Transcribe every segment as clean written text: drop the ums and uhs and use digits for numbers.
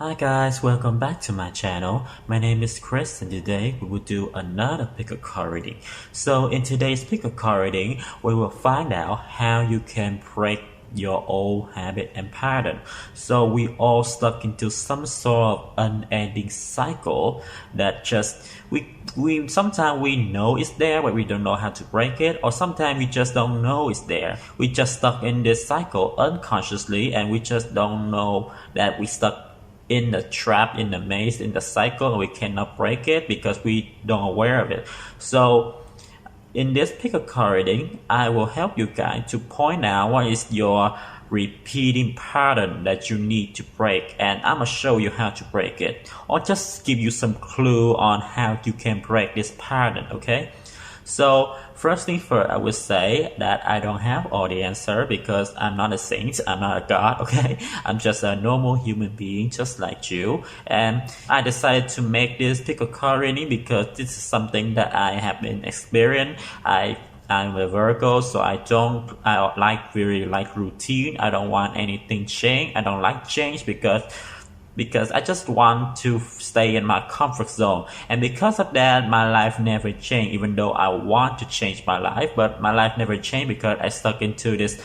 Hi guys, welcome back to my channel. My name is Kris and today we will do another pick-up card reading. So in today's pick-up card reading, we will find out how you can break your old habit and pattern. So we all stuck into some sort of unending cycle that we sometimes we know it's there but we don't know how to break it, or sometimes we just don't know it's there. We just stuck in this cycle unconsciously and we just don't know that we stuck in the trap, in the maze, in the cycle, and we cannot break it because we don't aware of it. So in this pick-up card reading, I will help you guys to point out what is your repeating pattern that you need to break, and I'm gonna show you how to break it, or just give you some clue on how you can break this pattern. Okay, so first thing first, I would say that I don't have all the answer because I'm not a saint, I'm not a god, okay? I'm just a normal human being just like you, and I decided to make this pick-up card reading because this is something that I have been experiencing. I'm a Virgo, so I really like routine. I don't want anything change. I don't like change because I just want to stay in my comfort zone, and because of that my life never changed, even though I want to change my life, but my life never changed because I stuck into this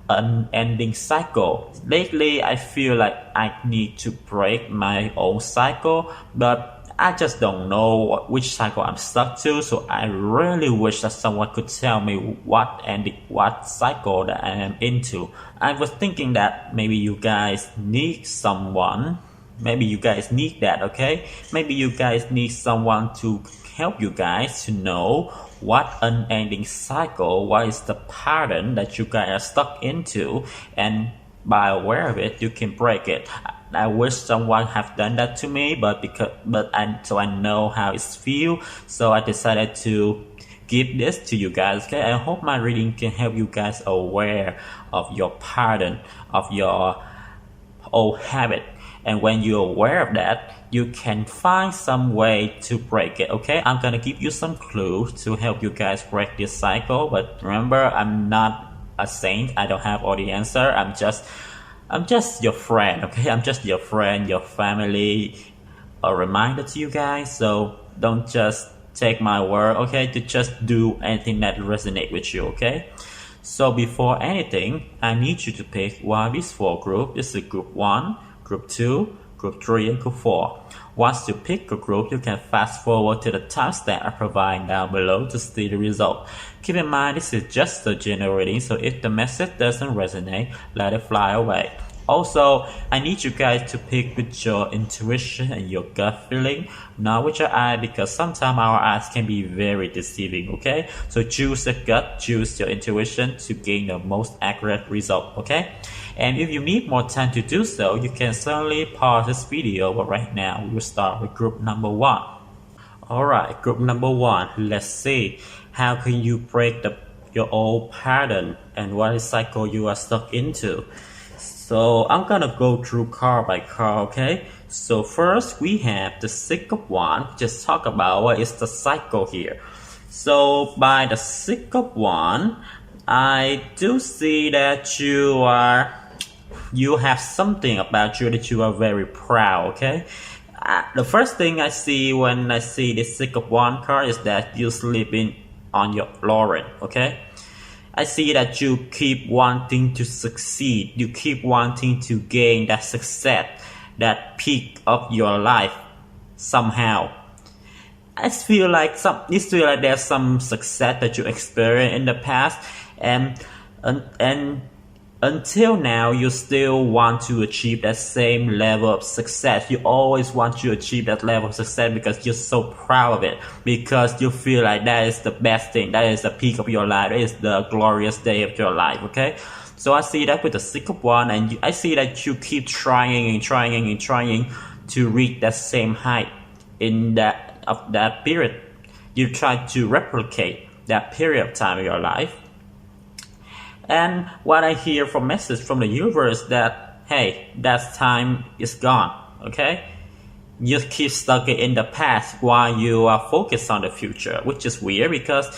unending cycle. Lately I feel like I need to break my own cycle, but I just don't know which cycle I'm stuck to, so I really wish that someone could tell me what cycle that I am into. I was thinking that maybe you guys need someone. Maybe you guys need that, okay? Maybe you guys need someone to help you guys to know what unending cycle, what is the pattern that you guys are stuck into, and by aware of it, you can break it. I wish someone have done that to me, so I know how it feels. So I decided to give this to you guys. Okay, I hope my reading can help you guys aware of your pattern, of your old habit. And when you're aware of that, you can find some way to break it. Okay, I'm gonna give you some clues to help you guys break this cycle. But remember, I'm not a saint. I don't have all the answer. I'm just your friend. Okay, I'm just your friend, your family. A reminder to you guys. So don't just take my word. Okay, to just do anything that resonates with you. Okay. So before anything, I need you to pick one of these four groups. This is group 1, group 2, group 3, and group 4. Once you pick a group, you can fast forward to the timestamp I provide down below to see the result. Keep in mind, this is just a general reading, so if the message doesn't resonate, let it fly away. Also, I need you guys to pick with your intuition and your gut feeling, not with your eye, because sometimes our eyes can be very deceiving, okay? So choose your gut, choose your intuition to gain the most accurate result, okay? And if you need more time to do so, you can certainly pause this video, but right now we will start with group number 1. Alright, group number 1, let's see. How can you break your old pattern and what cycle you are stuck into? So I'm gonna go through card by card, okay? So first we have the 6 of Wands. Just talk about what is the cycle here. So by the 6 of Wands, I do see that you have something about you that you are very proud, okay? The first thing I see when I see the 6 of Wands card is that you're sleeping on your laurel, okay? I see that you keep wanting to succeed. You keep wanting to gain that success, that peak of your life somehow. I feel like there's some success that you experienced in the past, and until now you still want to achieve that same level of success. You always want to achieve that level of success because you're so proud of it, because you feel like that is the best thing, that is the peak of your life, that is the glorious day of your life, okay? So I see that with the 6 of Wands, and I see that you keep trying to reach that same height in that period. You try to replicate that period of time in your life. And what I hear from message from the universe that, hey, that time is gone, okay? You keep stuck in the past while you are focused on the future, which is weird because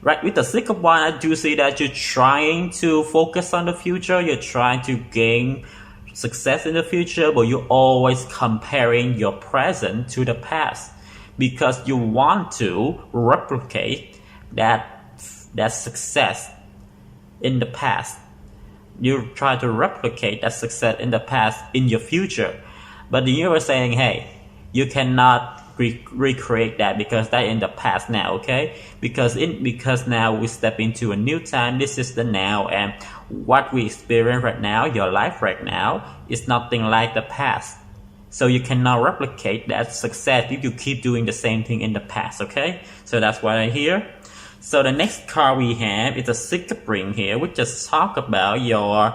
right with the 6 of Wands, I do see that you're trying to focus on the future. You're trying to gain success in the future, but you're always comparing your present to the past because you want to replicate that success in the past. You try to replicate that success in the past in your future, but you are saying, hey, you cannot recreate that because that in the past now, okay? Because now we step into a new time. This is the now, and what we experience right now, your life right now, is nothing like the past. So you cannot replicate that success if you keep doing the same thing in the past, okay? So that's what I hear. So the next card we have is a Six of Rings here, which just talk about your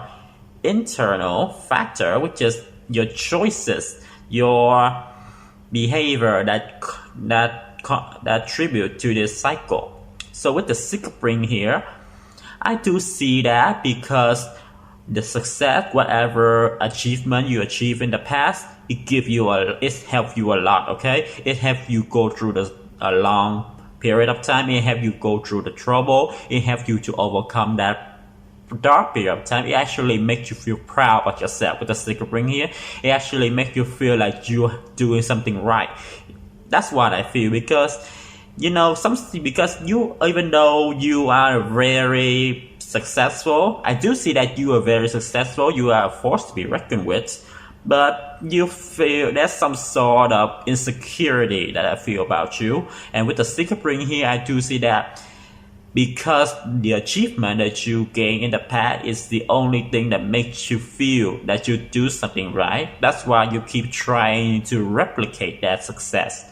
internal factor, which is your choices, your behavior that tribute to this cycle. So with the Six of Rings here, I do see that because the success, whatever achievement you achieve in the past, it helps you a lot, okay? It helps you go through a long period of time. It helps you go through the trouble. It helps you to overcome that dark period of time. It actually makes you feel proud of yourself. With the Six of Rings here, it actually makes you feel like you're doing something right. That's what I feel, because because you, even though you are very successful, I do see that you are very successful. You are a force to be reckoned with, but you feel there's some sort of insecurity that I feel about you. And with the Six of Rings here, I do see that because the achievement that you gain in the past is the only thing that makes you feel that you do something right. That's why you keep trying to replicate that success.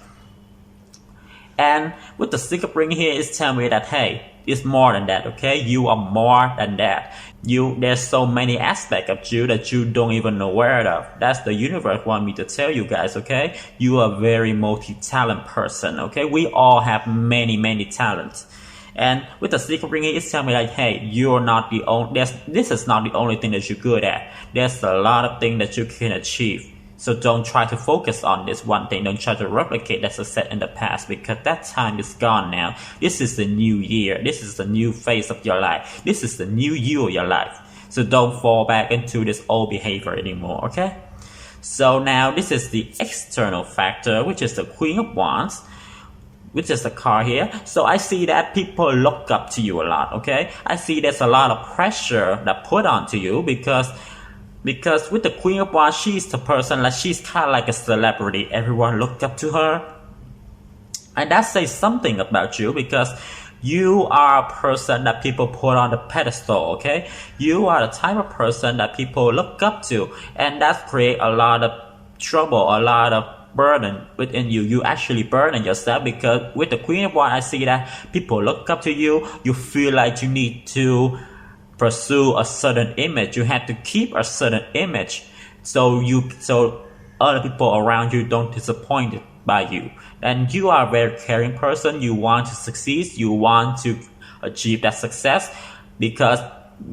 And with the Six of Rings here, it's telling me that, hey, it's more than that, okay? You are more than that. There's so many aspects of you that you don't even know aware of. That's the universe want me to tell you guys, okay? You are a very multi-talent person, okay? We all have many, many talents. And with the Six of Rings, it's telling me like, hey, you're not the only. This is not the only thing that you're good at. There's a lot of things that you can achieve. So don't try to focus on this one thing. Don't try to replicate that success in the past, because that time is gone now. This is the new year. This is the new phase of your life. This is the new you of your life. So don't fall back into this old behavior anymore, okay? So now this is the external factor, which is the Queen of Wands, which is the card here. So I see that people look up to you a lot, okay? I see there's a lot of pressure that put onto you because with the Queen of Wands, she's the person, like she's kind of like a celebrity. Everyone look up to her. And that says something about you, because you are a person that people put on the pedestal, okay? You are the type of person that people look up to. And that creates a lot of trouble, a lot of burden within you. You actually burden yourself, because with the Queen of Wands, I see that people look up to you. You feel like you need to pursue a certain image. You have to keep a certain image, so other people around you don't disappointed by you. And you are a very caring person. You want to succeed. You want to achieve that success, because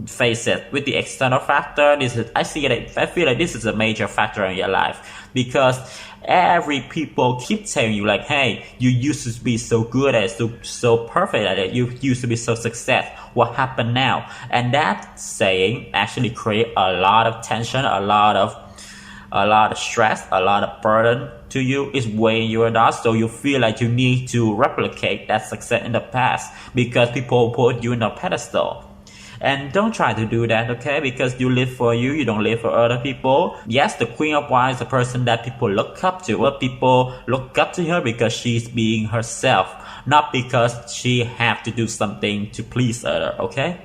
face it, with the external factor, I feel like this is a major factor in your life, because every people keep telling you like, hey, you used to be so good at it, so perfect at it, you used to be so successful, what happened now? And that saying actually create a lot of tension, a lot of stress, a lot of burden to you. Is weighing you down, so you feel like you need to replicate that success in the past, because people put you in a pedestal. And don't try to do that, okay? Because you live for you don't live for other people. Yes, the Queen of Wands is a person that people look up to. Well, people look up to her because she's being herself, not because she have to do something to please others, okay?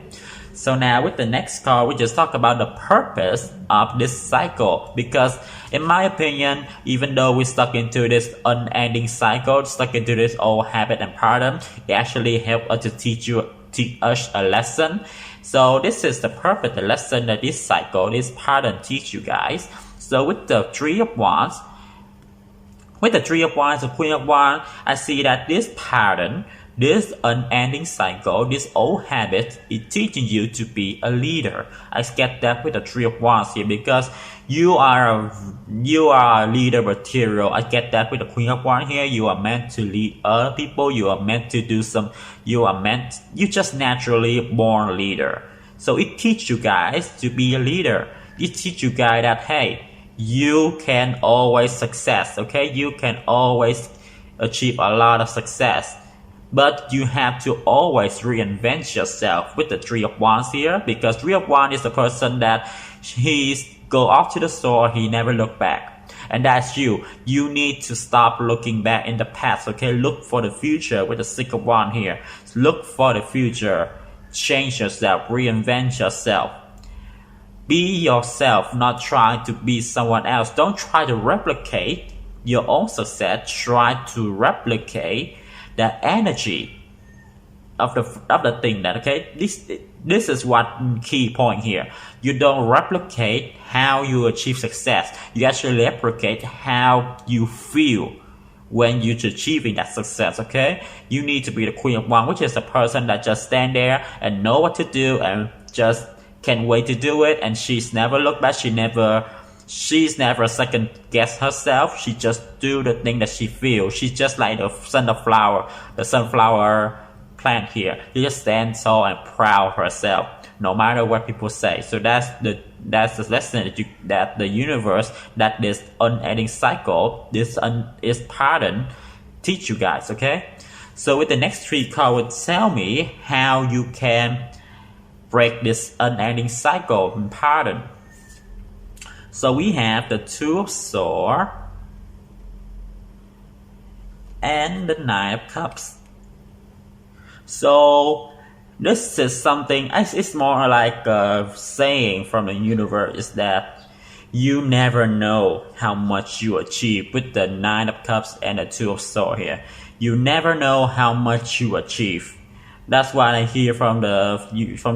So now with the next card, we just talk about the purpose of this cycle. Because in my opinion, even though we're stuck into this unending cycle, stuck into this old habit and pattern, it actually helps us to teach us a lesson. So this is the purpose, the lesson that this cycle, this pattern teach you guys. So with the Three of Wands, the Queen of Wands, I see that this pattern, this unending cycle, this old habit is teaching you to be a leader. I get that with the Three of Wands here, because you are a leader material. I get that with the Queen of Wands here. You are meant to lead other people. You are meant to do you just naturally born leader. So it teaches you guys to be a leader. It teach you guys that, hey, you can always success, okay? You can always achieve a lot of success. But you have to always reinvent yourself with the Three of Wands here, because Three of Wands is the person that he's go off to the store, he never look back. And that's you. You need to stop looking back in the past, okay? Look for the future with the Six of Wands here. Look for the future. Change yourself, reinvent yourself. Be yourself, not try to be someone else. Don't try to replicate your own success. Try to replicate the energy of the thing that, okay, this is what key point here. You don't replicate how you achieve success. You actually replicate how you feel when you're achieving that success, okay? You need to be the Queen of Wands, which is the person that just stand there and know what to do and just can't wait to do it, and she's never looked back. She's never second guess herself. She just do the thing that she feels. She's just like the sunflower plant here. You just stand tall and proud of herself, no matter what people say. So that's the lesson that the universe, that this unending cycle, this is pattern, teach you guys. Okay. So with the next three cards would tell me how you can break this unending cycle and pattern. So we have the Two of Swords and the Nine of Cups. So this is something, it's more like a saying from the universe, is that you never know how much you achieve with the Nine of Cups and the Two of Swords here. You never know how much you achieve. That's what I hear from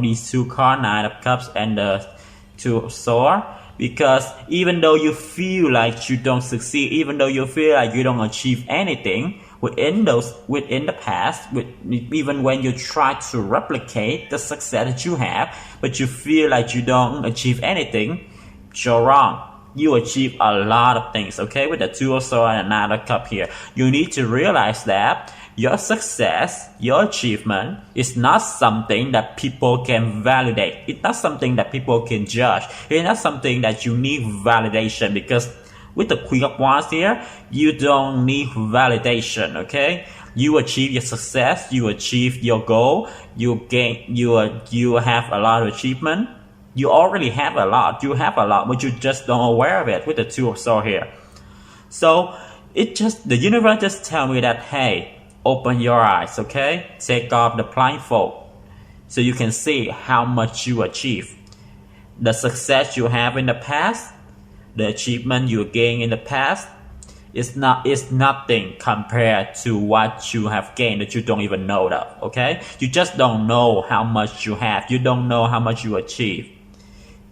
these two cards, Nine of Cups and the Two of Swords. Because even though you feel like you don't succeed, even though you feel like you don't achieve anything within the past, even when you try to replicate the success that you have, but you feel like you don't achieve anything, you're wrong. You achieve a lot of things, okay? With the Two of Swords and another cup here, you need to realize that your success, your achievement is not something that people can validate. It's not something that people can judge. It's not something that you need validation, because with the Queen of Wands here, you don't need validation, okay? You achieve your success, you achieve your goal, you have a lot of achievement. You already have a lot. You have a lot, but you just don't aware of it with the Two of Swords here. So the universe just tell me that, hey, open your eyes, okay? Take off the blindfold so you can see how much you achieve. The success you have in the past, the achievement you gain in the past, is nothing compared to what you have gained that you don't even know of, okay? You just don't know how much you have. You don't know how much you achieve.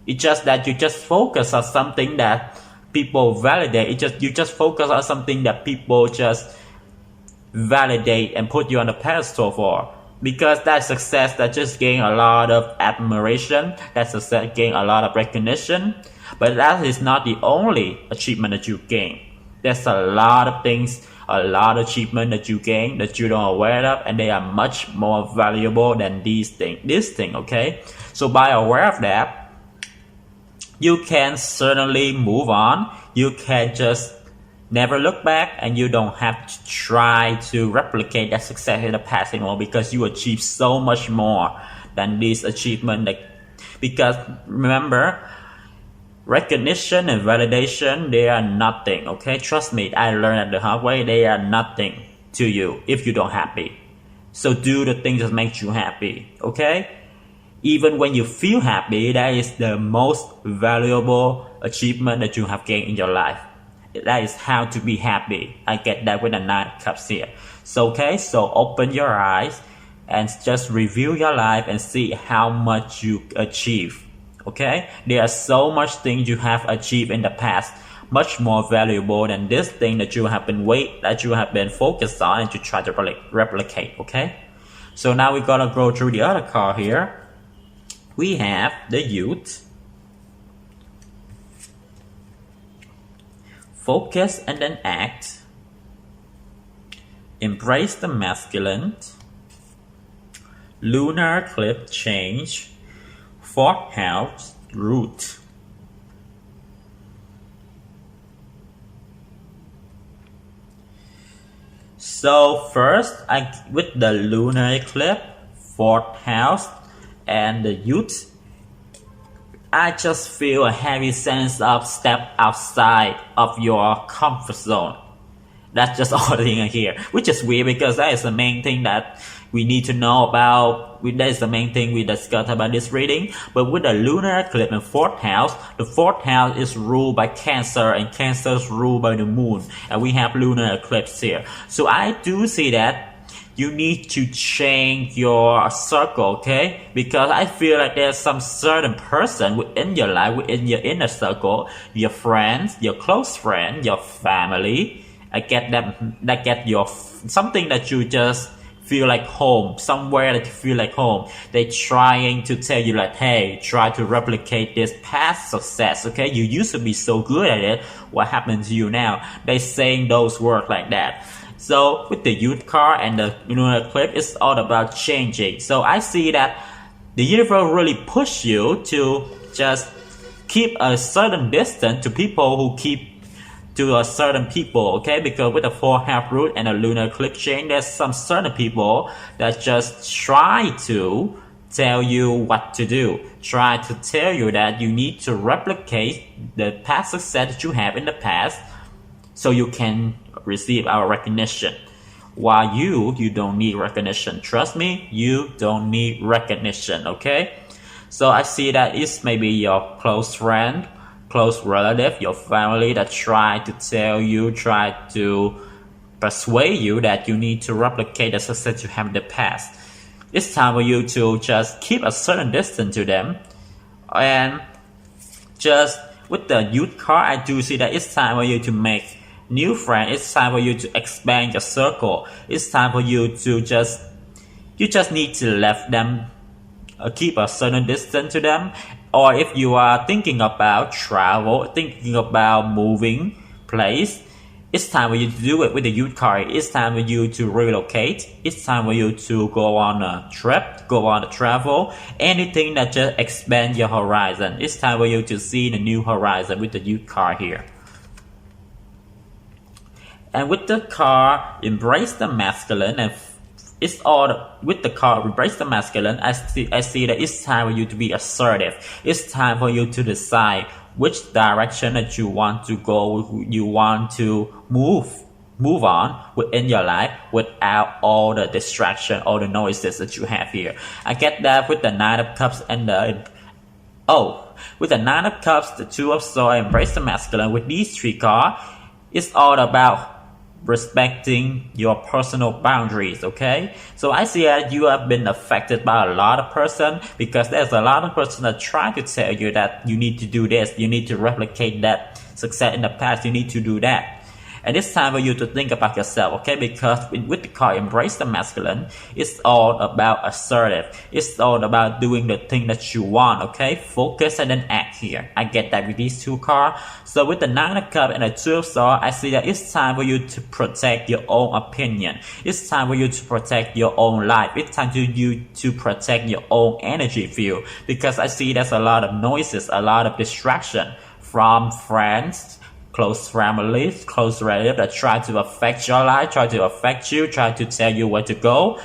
It's just that you just focus on something that people validate. You just focus on something that people just validate and put you on the pedestal for, because that success that just gain a lot of admiration, that success gain a lot of recognition, but that is not the only achievement that you gain. There's a lot of things, a lot of achievement that you gain that you don't aware of, and they are much more valuable than this thing, okay? So by aware of that, you can certainly move on. You can just never look back, and you don't have to try to replicate that success in the past anymore, because you achieve so much more than this achievement. Because remember, recognition and validation, they are nothing, okay? Trust me, I learned at the hard way. They are nothing to you if you don't happy. So do the things that make you happy, okay? Even when you feel happy, that is the most valuable achievement that you have gained in your life. That is how to be happy. I get that with the Nine of Cups here. So, okay, so open your eyes and just review your life and see how much you achieve. Okay, there are so much things you have achieved in the past, much more valuable than this thing that you have been focused on and you try to replicate. Okay, so now we're gonna go through the other card here. We have the Youth. Focus and then act. Embrace the masculine. Lunar eclipse change. Fourth house, root. So first, with the lunar eclipse, fourth house, and the youth, I just feel a heavy sense of step outside of your comfort zone. That's just all the thing I hear, which is weird because that is the main thing that we need to know about. That is the main thing we discussed about this reading. But with the lunar eclipse in fourth house, the fourth house is ruled by Cancer, and Cancer is ruled by the moon, and we have lunar eclipse here. So I do see that you need to change your circle, okay? Because I feel like there's some certain person within your life, within your inner circle, your friends, your close friend, your family. I get that your something that you just feel like home, somewhere that you feel like home. They're trying to tell you like, hey, try to replicate this past success, okay? You used to be so good at it. What happened to you now? They saying those words like that. So with the youth card and the lunar eclipse, it's all about changing. So I see that the universe really push you to just keep a certain distance to people who keep to a certain people, okay? Because with the four half root and the lunar eclipse change, there's some certain people that just try to tell you what to do, try to tell you that you need to replicate the past success that you have in the past so you can receive our recognition. While you don't need recognition. Trust me, you don't need recognition, okay? So I see that it's maybe your close friend, close relative, your family that try to tell you, try to persuade you that you need to replicate the success you have in the past. It's time for you to just keep a certain distance to them. And just with the youth card, I do see that it's time for you to make new friends. It's time for you to expand your circle. It's time for you to you just need to let them keep a certain distance to them. Or if you are thinking about travel, thinking about moving place, it's time for you to do it with the youth card. It's time for you to relocate. It's time for you to go on a trip, go on a travel, anything that just expand your horizon. It's time for you to see the new horizon with the youth card here. And with the card, embrace the masculine, and it's all with the card, embrace the masculine. I see that it's time for you to be assertive. It's time for you to decide which direction that you want to go, you want to move on within your life without all the distraction, all the noises that you have here. I get that with the Nine of Cups and with the Nine of Cups, the Two of Swords, embrace the masculine. With these three cards, it's all about respecting your personal boundaries, okay? So I see that you have been affected by a lot of person because there's a lot of person that try to tell you that you need to do this, you need to replicate that success in the past, you need to do that. And it's time for you to think about yourself, okay? Because with the card embrace the masculine, it's all about assertive. It's all about doing the thing that you want, okay? Focus and then act here. I get that with these two cards. So with the Nine of Cups and the Two of Swords, I see that it's time for you to protect your own opinion. It's time for you to protect your own life. It's time for you to protect your own energy field. Because I see there's a lot of noises, a lot of distraction from friends, close families, close relatives that try to affect your life, try to affect you, try to tell you where to go.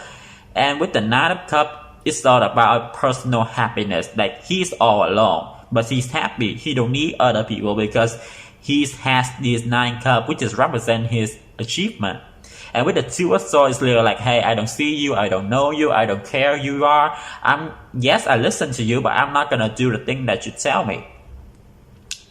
And with the Nine of Cups, it's all about personal happiness. Like he's all alone, but he's happy. He don't need other people because he has this Nine Cups, which is represent his achievement. And with the Two of Swords, it's literally like, hey, I don't see you, I don't know you, I don't care who you are. Yes, I listen to you, but I'm not gonna do the thing that you tell me.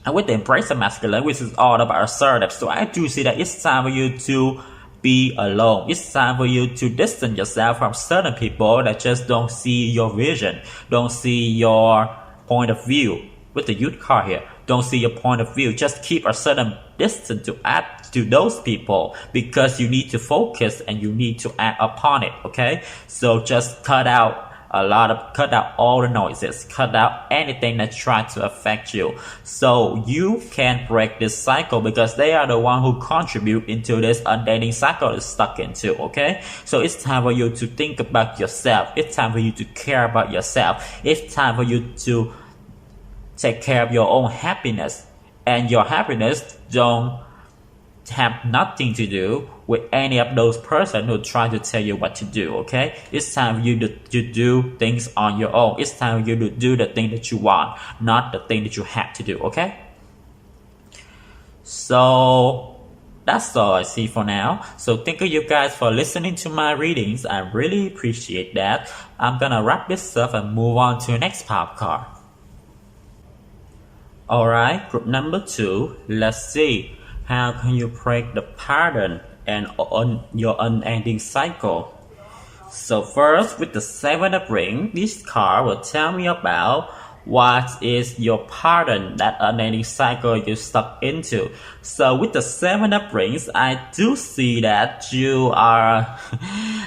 And with the embrace of masculine, which is all about assertive, so I do see that it's time for you to be alone. It's time for you to distance yourself from certain people that just don't see your vision, don't see your point of view. With the youth card here, don't see your point of view. Just keep a certain distance to act to those people because you need to focus and you need to act upon it, okay? So just cut out all the noises, cut out anything that tries to affect you, so you can break this cycle because they are the one who contribute into this unending cycle is stuck into, okay? So it's time for you to think about yourself. It's time for you to care about yourself. It's time for you to take care of your own happiness, and your happiness don't have nothing to do with any of those person who try to tell you what to do. Okay, it's time for you to do things on your own. It's time for you to do the thing that you want, not the thing that you have to do. Okay, so that's all I see for now. So thank you guys for listening to my readings. I really appreciate that. I'm gonna wrap this up and move on to the next pop card. Alright, group number 2. Let's see. How can you break the pattern and on your unending cycle? So first, with the 7 of Rings, this card will tell me about what is your pattern, that unending cycle you're stuck into. So with the 7 of Rings, I do see that you are,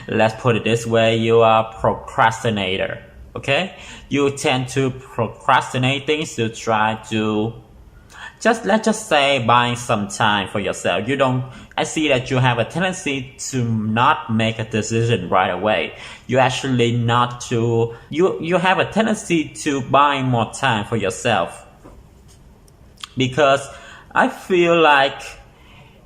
let's put it this way, you are a procrastinator. Okay, you tend to procrastinate things to try to let's just say buying some time for yourself. I see that you have a tendency to not make a decision right away. You actually you have a tendency to buying more time for yourself, because I feel like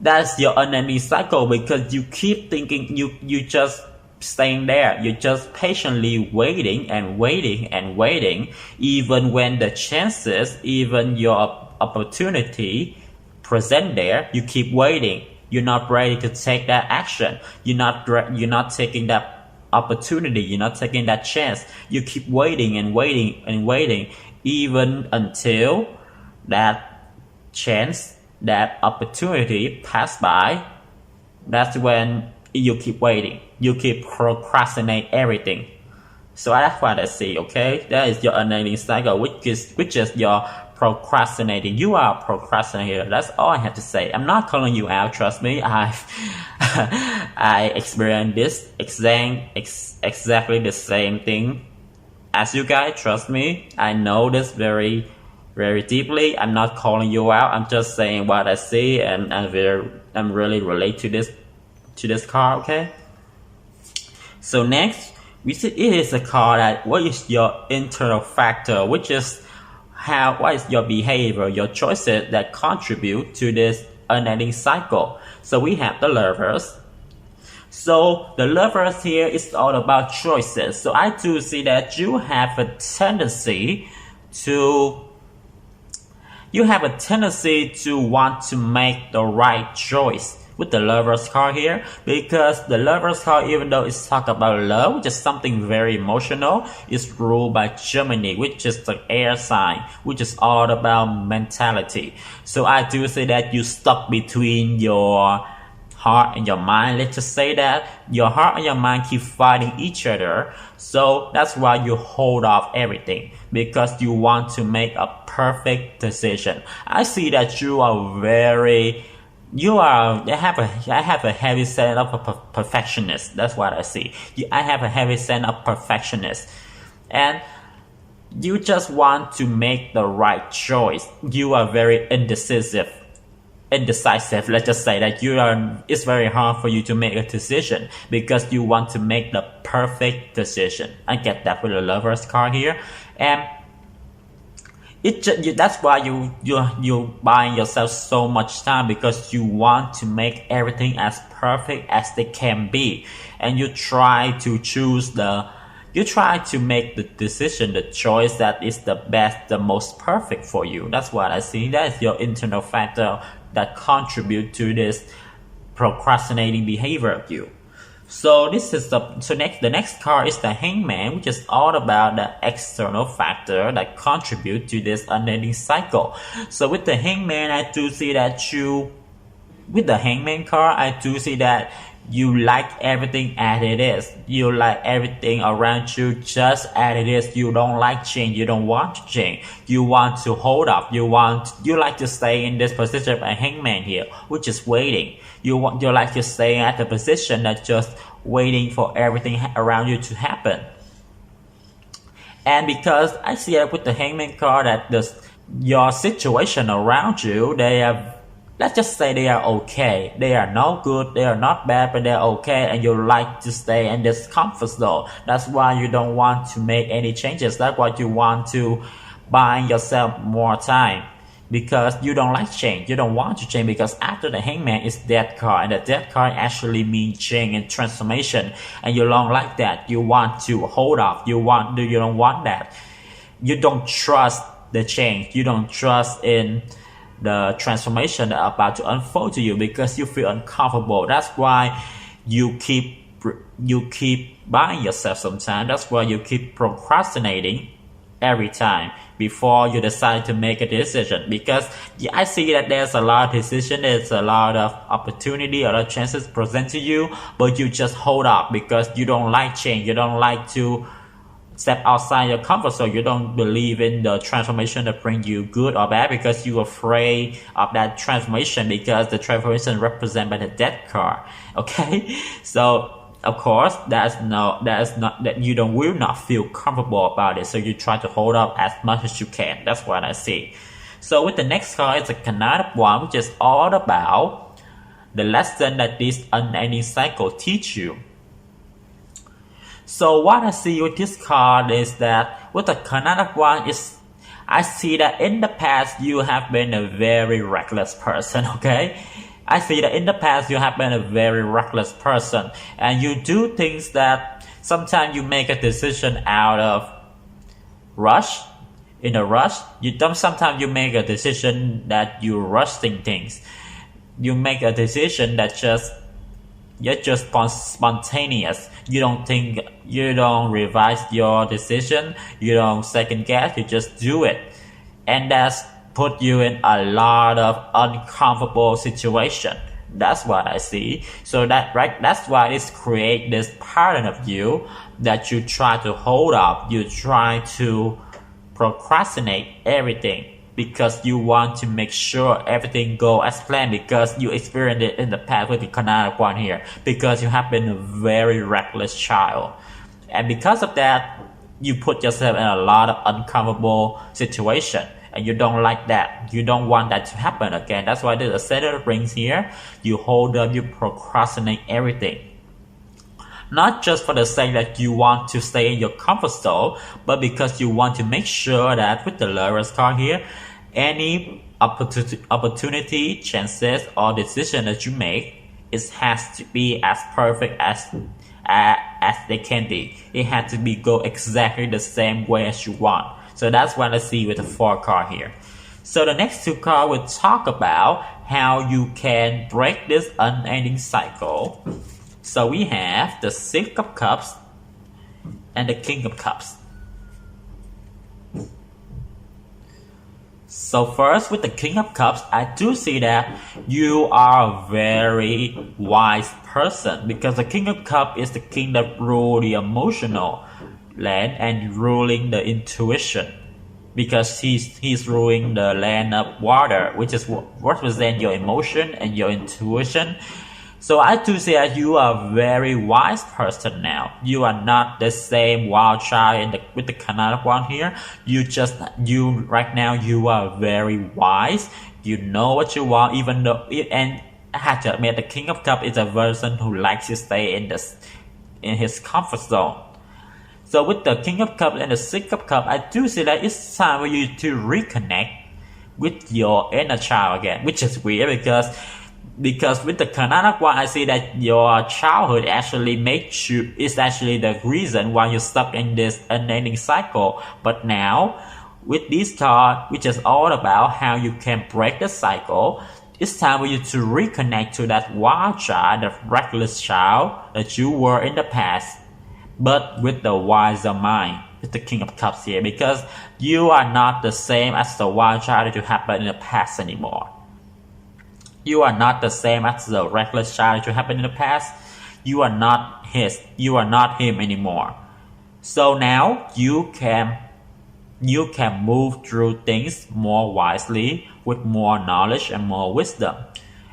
that's your unending cycle, because you keep thinking you just staying there. You're just patiently waiting and waiting and waiting, even when the chances, even your opportunity present there, you keep waiting. You're not ready to take that action. You're not taking that opportunity. You're not taking that chance. You keep waiting and waiting and waiting, even until that chance, that opportunity pass by. That's when you keep waiting. You keep procrastinate everything. So that's what I see. Okay, that is your unending cycle, which is your procrastinating. You are a procrastinator. That's all I have to say. I'm not calling you out. Trust me. I experienced this exactly the same thing as you guys. Trust me. I know this very, very deeply. I'm not calling you out. I'm just saying what I see, and I'm really relate to this card. Okay. So next, we see it is a card that what is your internal factor, which is what is your behavior, your choices that contribute to this unending cycle. So we have the Lovers. So the Lovers here is all about choices. So I do see that you have a tendency to want to make the right choice with the Lovers card here, because the Lovers card, even though it's talk about love, which is something very emotional, is ruled by Gemini, which is the air sign, which is all about mentality. So I do say that you stuck between your heart and your mind. Let's just say that your heart and your mind keep fighting each other. So that's why you hold off everything, because you want to make a perfect decision. I see that you are I have a heavy sense of a perfectionist. That's what I see. I have a heavy sense of perfectionist, and you just want to make the right choice. You are very indecisive. Let's just say that it's very hard for you to make a decision, because you want to make the perfect decision. I get that with the Lovers card here, and that's why you buying yourself so much time, because you want to make everything as perfect as they can be, and you try to make the decision, the choice that is the best, the most perfect for you. That's what I see. That is your internal factor that contribute to this procrastinating behavior of you. So the next card is the Hangman, which is all about the external factor that contribute to this unending cycle. So with the Hangman, I do see that with the Hangman card, I do see that you like everything as it is. You like everything around you just as it is. You don't like change. You don't want to change. You want to hold up. You like to stay in this position of a Hangman here, which is waiting. You like to stay at the position that's just waiting for everything around you to happen. And because I see that with the Hangman card, that your situation around you, let's just say they are okay. They are not good, they are not bad, but they're okay, and you like to stay in this comfort zone. That's why you don't want to make any changes. That's why you want to buy yourself more time. because you don't like change. You don't want to change because after the hangman is death card, and the death card actually means change and transformation, and you don't like that. You want to hold off. You don't want that. You don't trust the change. You don't trust in the transformation that are about to unfold to you because you feel uncomfortable. That's why you keep buying yourself sometimes. That's why you keep procrastinating every time before you decide to make a decision, because I see that there's a lot of decision, there's a lot of opportunity, a lot of chances present to you, but you just hold up because you don't like change. You don't like to step outside your comfort zone. You don't believe in the transformation that brings you good or bad because you're afraid of that transformation, because the transformation represented by the death card. Okay, so of course, that you will not feel comfortable about it. So you try to hold up as much as you can. That's what I see. So with the next card, it's a Canada one, which is all about the lesson that this unending cycle teach you. So what I see with this card is that with the Canada one I see that in the past you have been a very reckless person. Okay. I see that in the past you have been a very reckless person, and you do things that sometimes you make a decision out of rush. In a rush, sometimes you make a decision that you're rushing things. You make a decision that you're just spontaneous. You don't revise your decision. You don't second guess. You just do it, and that's put you in a lot of uncomfortable situation. That's what I see. So that's why it create this pattern of you that you try to hold up. You try to procrastinate everything because you want to make sure everything go as planned, because you experienced it in the past with the Canada one here, because you have been a very reckless child, and because of that you put yourself in a lot of uncomfortable situation. And you don't like that. You don't want that to happen again. That's why there's a set of rings here. You hold up, you procrastinate everything. Not just for the sake that you want to stay in your comfort zone, but because you want to make sure that with the Lovers card here, any opportunity, chances, or decision that you make, it has to be as perfect as they can be. It has to be go exactly the same way as you want. So that's what I see with the 4 card here. So the next 2 cards will talk about how you can break this unending cycle. So we have the 6 of Cups and the King of Cups. So first with the King of Cups, I do see that you are a very wise person, because the King of Cups is the king that rules the emotional land and ruling the intuition, because he's ruling the land of water, which is what represents your emotion and your intuition. So I do say that you are a very wise person now. You are not the same wild child with the Canada one here. Right now you are very wise. You know what you want, even though, and I have to admit, the King of Cups is a person who likes to stay in his comfort zone. So with the King of Cups and the 6 of Cups, I do see that it's time for you to reconnect with your inner child again, which is weird because with the Canada one, I see that your childhood actually is actually the reason why you're stuck in this unending cycle. But now, with this card, which is all about how you can break the cycle, it's time for you to reconnect to that wild child, that reckless child that you were in the past, but with the wiser mind, with the King of Cups here, because you are not the same as the wild child that you happened in the past anymore. You are not the same as the reckless child that you happened in the past. You are not him anymore. So now you can move through things more wisely, with more knowledge and more wisdom.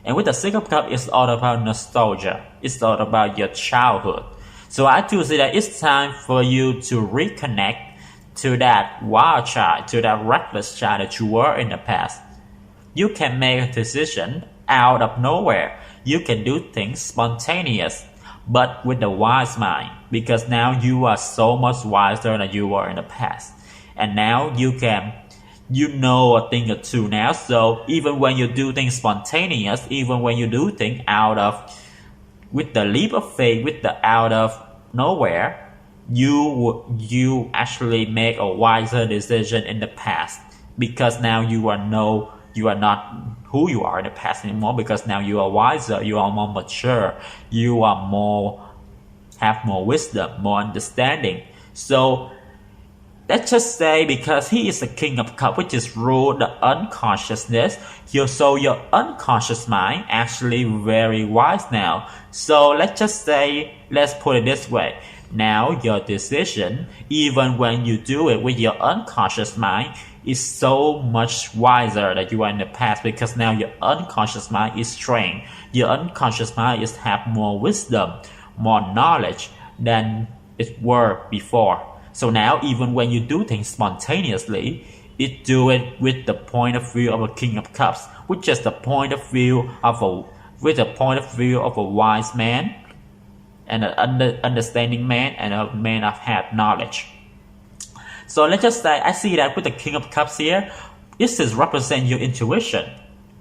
And with the 6 of Cups, it's all about nostalgia. It's all about your childhood. So I do see that it's time for you to reconnect to that wild child, to that reckless child that you were in the past. You can make a decision out of nowhere. You can do things spontaneous, but with the wise mind, because now you are so much wiser than you were in the past. And now you can You know a thing or two now. So even when you do things spontaneous, even when you do things with the leap of faith, with the out of nowhere, you actually make a wiser decision in the past, because now you are not who you are in the past anymore, because now you are wiser, you are more mature, you are have more wisdom, more understanding. So let's just say, because he is the King of Cups, which is rule the unconsciousness, so your unconscious mind actually very wise now. So let's just say, let's put it this way. Now your decision, even when you do it with your unconscious mind, is so much wiser than you were in the past, because now your unconscious mind is trained. Your unconscious mind is have more wisdom, more knowledge than it were before. So now even when you do things spontaneously, it do it with the point of view of a King of Cups, which is the point of view of a wise man, and an understanding man, and a man of had knowledge. So let's just say, I see that with the King of Cups here, this is represent your intuition,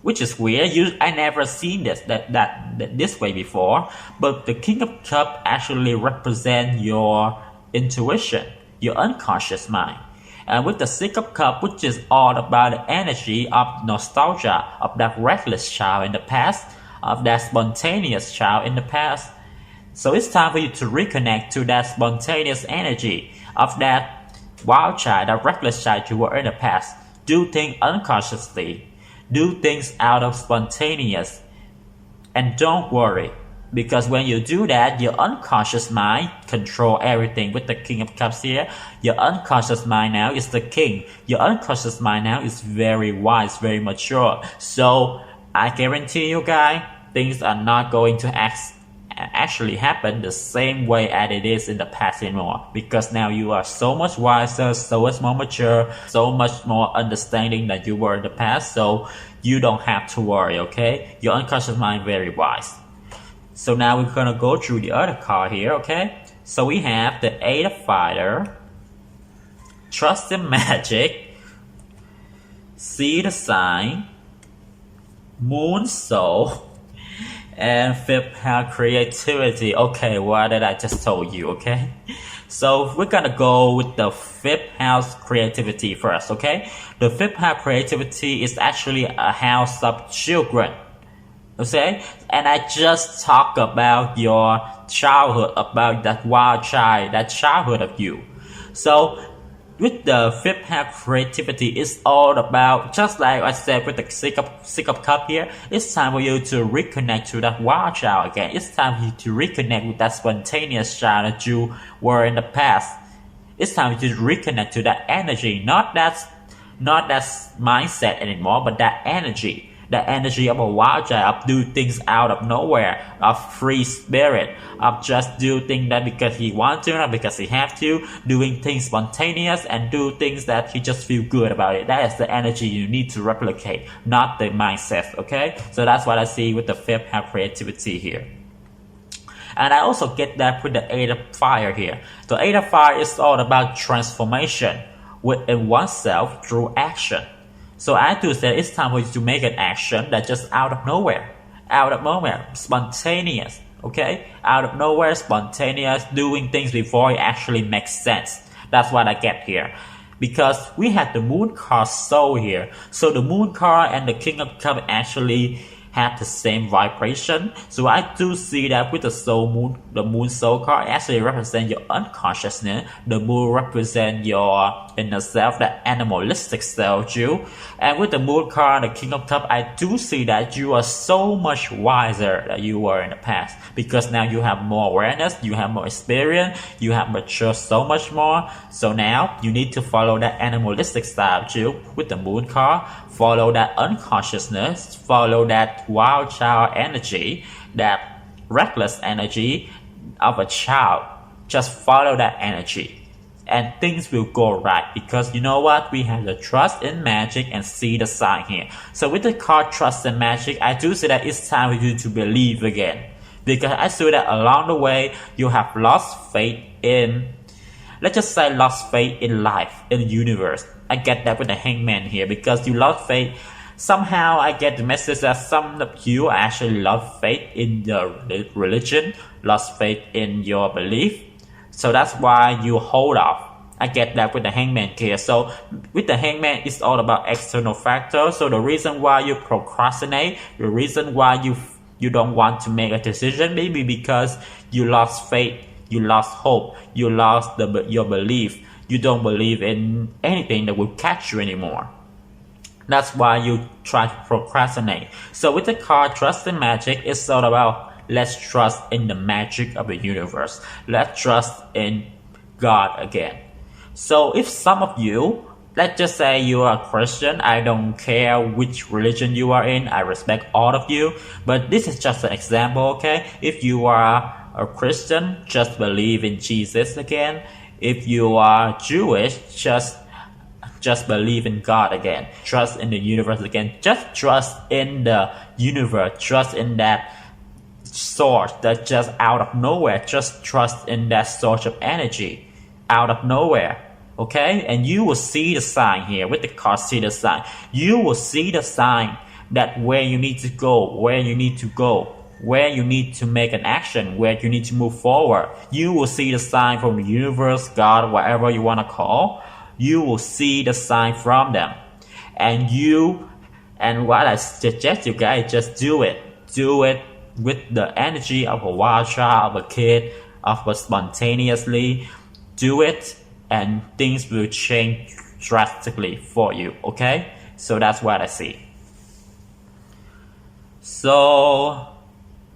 which is weird. I never seen this way before. But the King of Cups actually represent your intuition, your unconscious mind. And with the Six of Cups, which is all about the energy of nostalgia, of that reckless child in the past, of that spontaneous child in the past. So it's time for you to reconnect to that spontaneous energy of that wild child, that reckless child you were in the past. Do things unconsciously. Do things out of spontaneous. And don't worry, because when you do that, your unconscious mind control everything. With the King of Cups here, your unconscious mind now is the king. Your unconscious mind now is very wise, very mature. So I guarantee you guys, things are not going to actually happen the same way as it is in the past anymore, because now you are so much wiser, so much more mature, so much more understanding than you were in the past. So you don't have to worry, okay? Your unconscious mind very wise. So now we're gonna go through the other card here, okay? So we have the Eight of Fire, Trust in Magic, See the Sign, Moon Soul, and Fifth House Creativity. Okay, what did I just told you, okay? So we're gonna go with the Fifth House Creativity first, okay? The Fifth House Creativity is actually a house of children, okay? And I just talked about your childhood, about that wild child, that childhood of you. So with the Fifth House Creativity, it's all about, just like I said with the Six of Cups here, it's time for you to reconnect to that wild child again. It's time for you to reconnect with that spontaneous child that you were in the past. It's time for you to reconnect to that energy, not that mindset anymore, but that energy. The energy of a wild child, of do things out of nowhere, of free spirit, of just do things that because he wants to, not because he have to, doing things spontaneous and do things that he just feel good about it. That is the energy you need to replicate, not the mindset, okay? So that's what I see with the Fifth House Creativity here. And I also get that with the Eight of Fire here. The Eight of Fire is all about transformation within oneself through action. So I do say it's time for you to make an action that just out of nowhere, spontaneous, okay? Out of nowhere, spontaneous, doing things before it actually makes sense. That's what I get here. Because we had the Moon card Soul here. So the Moon card and the King of Cups actually have the same vibration. So I do see that with the Moon Soul card actually represent your unconsciousness. The Moon represent your inner self, that animalistic self you. And with the Moon card and the King of Cups, I do see that you are so much wiser than you were in the past. Because now you have more awareness, you have more experience, you have matured so much more. So now you need to follow that animalistic style you with the Moon card. Follow that unconsciousness, follow that wild child energy, that reckless energy of a child. Just follow that energy and things will go right, because you know what, we have the Trust in Magic and See the Sign here. So with the card Trust in Magic, I do say that it's time for you to believe again, because I see that along the way you have lost faith in, let's just say lost faith in life, in the universe. I get that with the hangman here because you lost faith. Somehow I get the message that some of you actually lost faith in the religion, lost faith in your belief. So that's why you hold off. I get that with the hangman here. So with the hangman, it's all about external factors. So the reason why you procrastinate, the reason why you don't want to make a decision, maybe because you lost faith, you lost hope, you lost your belief. You don't believe in anything that will catch you anymore. That's why you try to procrastinate. So with the card Trust in Magic, it's all about let's trust in the magic of the universe. Let's trust in God again. So if some of you, let's just say you are a Christian, I don't care which religion you are in, I respect all of you, but this is just an example, okay? If you are a Christian, just believe in Jesus again. If you are Jewish, just believe in God again. Trust in the universe again. Just trust in the universe. Trust in that source that just out of nowhere. Just trust in that source of energy out of nowhere. Okay? And you will see the sign here with the card, see the sign. You will see the sign that where you need to go, where you need to go, where you need to make an action, where you need to move forward. You will see the sign from the universe, God, whatever you want to call. You will see the sign from them. And what I suggest you guys, just do it. Do it with the energy of a wild child, of a kid, of a spontaneously. Do it and things will change drastically for you, okay? So that's what I see. So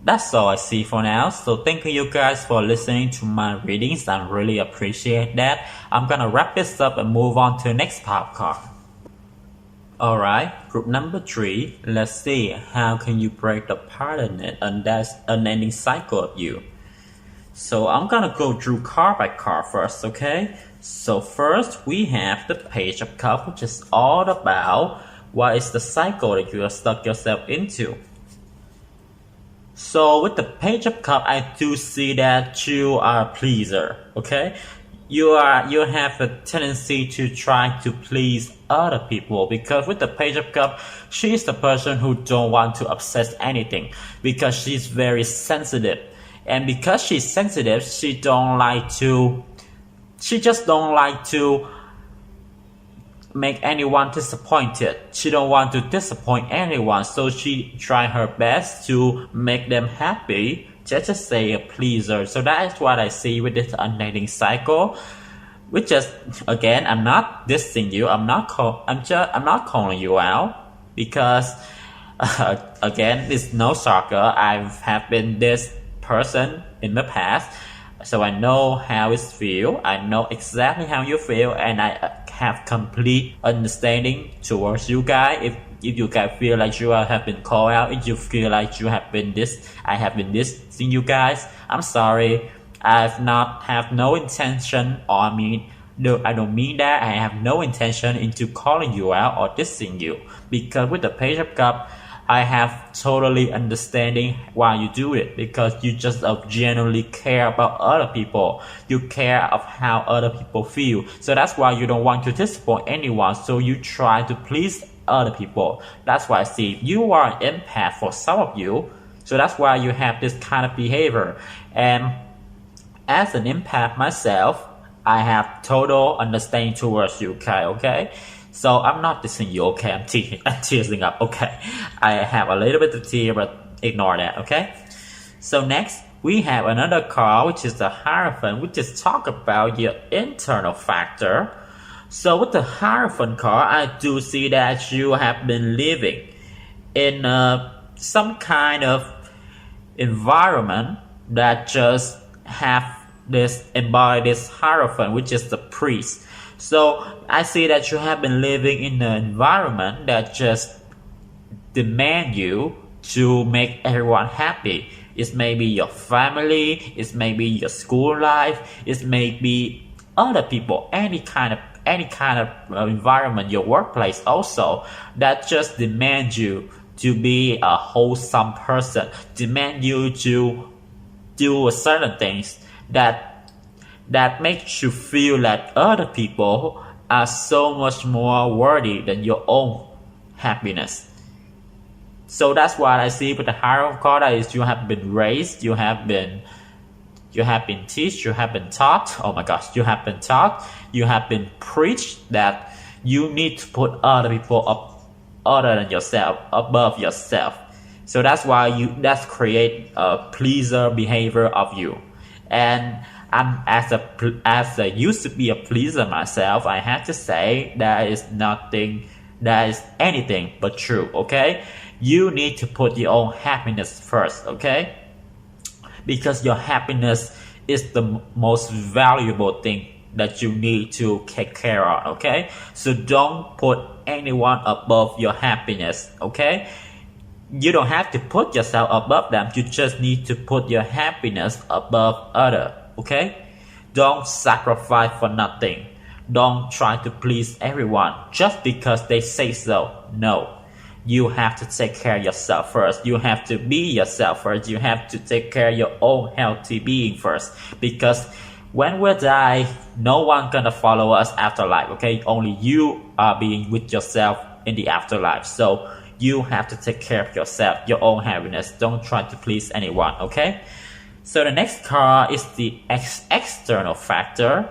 that's all I see for now. So thank you guys for listening to my readings. I really appreciate that. I'm gonna wrap this up and move on to the next pop card. Alright, group number 3. Let's see how can you break the pattern and that's unending cycle of you. So I'm gonna go through card by card first, okay? So first we have the Page of Cups, which is all about what is the cycle that you have stuck yourself into. So with the Page of Cups, I do see that you are a pleaser, okay? You have a tendency to try to please other people because with the Page of Cups, she's the person who don't want to upset anything because she's very sensitive. And because she's sensitive, she just don't like to make anyone disappointed. She don't want to disappoint anyone, so she try her best to make them happy. Just to say a pleaser. So that is what I see with this unending cycle. Which is again, I'm not dissing you. I'm not calling you out because again, it's no shocker. I have been this person in the past. So I know how it feels. I know exactly how you feel, and I have complete understanding towards you guys. If you guys feel like you have been called out, if you feel like you have been this, I have been this in you guys, I'm sorry. I have no intention, or I don't mean that. I have no intention into calling you out or dissing you, because with the Page of Cups, I have totally understanding why you do it, because you just genuinely care about other people. You care of how other people feel. So that's why you don't want to disappoint anyone. So you try to please other people. That's why I see you are an empath for some of you. So that's why you have this kind of behavior. And as an empath myself, I have total understanding towards you, okay? So I'm not dissing you, okay? I'm teasing up, okay? I have a little bit of tear, but ignore that, okay? So next, we have another card, which is the Hierophant, which is talk about your internal factor. So with the Hierophant card, I do see that you have been living in some kind of environment that just embody this Hierophant, which is the priest. So I see that you have been living in an environment that just demand you to make everyone happy. It's maybe your family, it's maybe your school life, it's maybe other people, any kind of environment, your workplace also, that just demand you to be a wholesome person, demand you to do certain things that makes you feel like other people are so much more worthy than your own happiness. So that's what I see with the higher card, that is you have been raised, you have been taught, you have been taught, oh my gosh, you have been taught, you have been preached that you need to put other people up other than yourself, above yourself. So that's why that's create a pleaser behavior of you. And I'm as a used to be a pleaser myself, I have to say that is anything but true, okay? You need to put your own happiness first, okay? Because your happiness is the most valuable thing that you need to take care of, okay? So don't put anyone above your happiness, okay? You don't have to put yourself above them, you just need to put your happiness above others, okay? Don't sacrifice for nothing. Don't try to please everyone just because they say so. No. You have to take care of yourself first. You have to be yourself first. You have to take care of your own healthy being first. Because when we die, no one gonna follow us afterlife, okay? Only you are being with yourself in the afterlife. So you have to take care of yourself, your own happiness. Don't try to please anyone, okay? So the next card is the external factor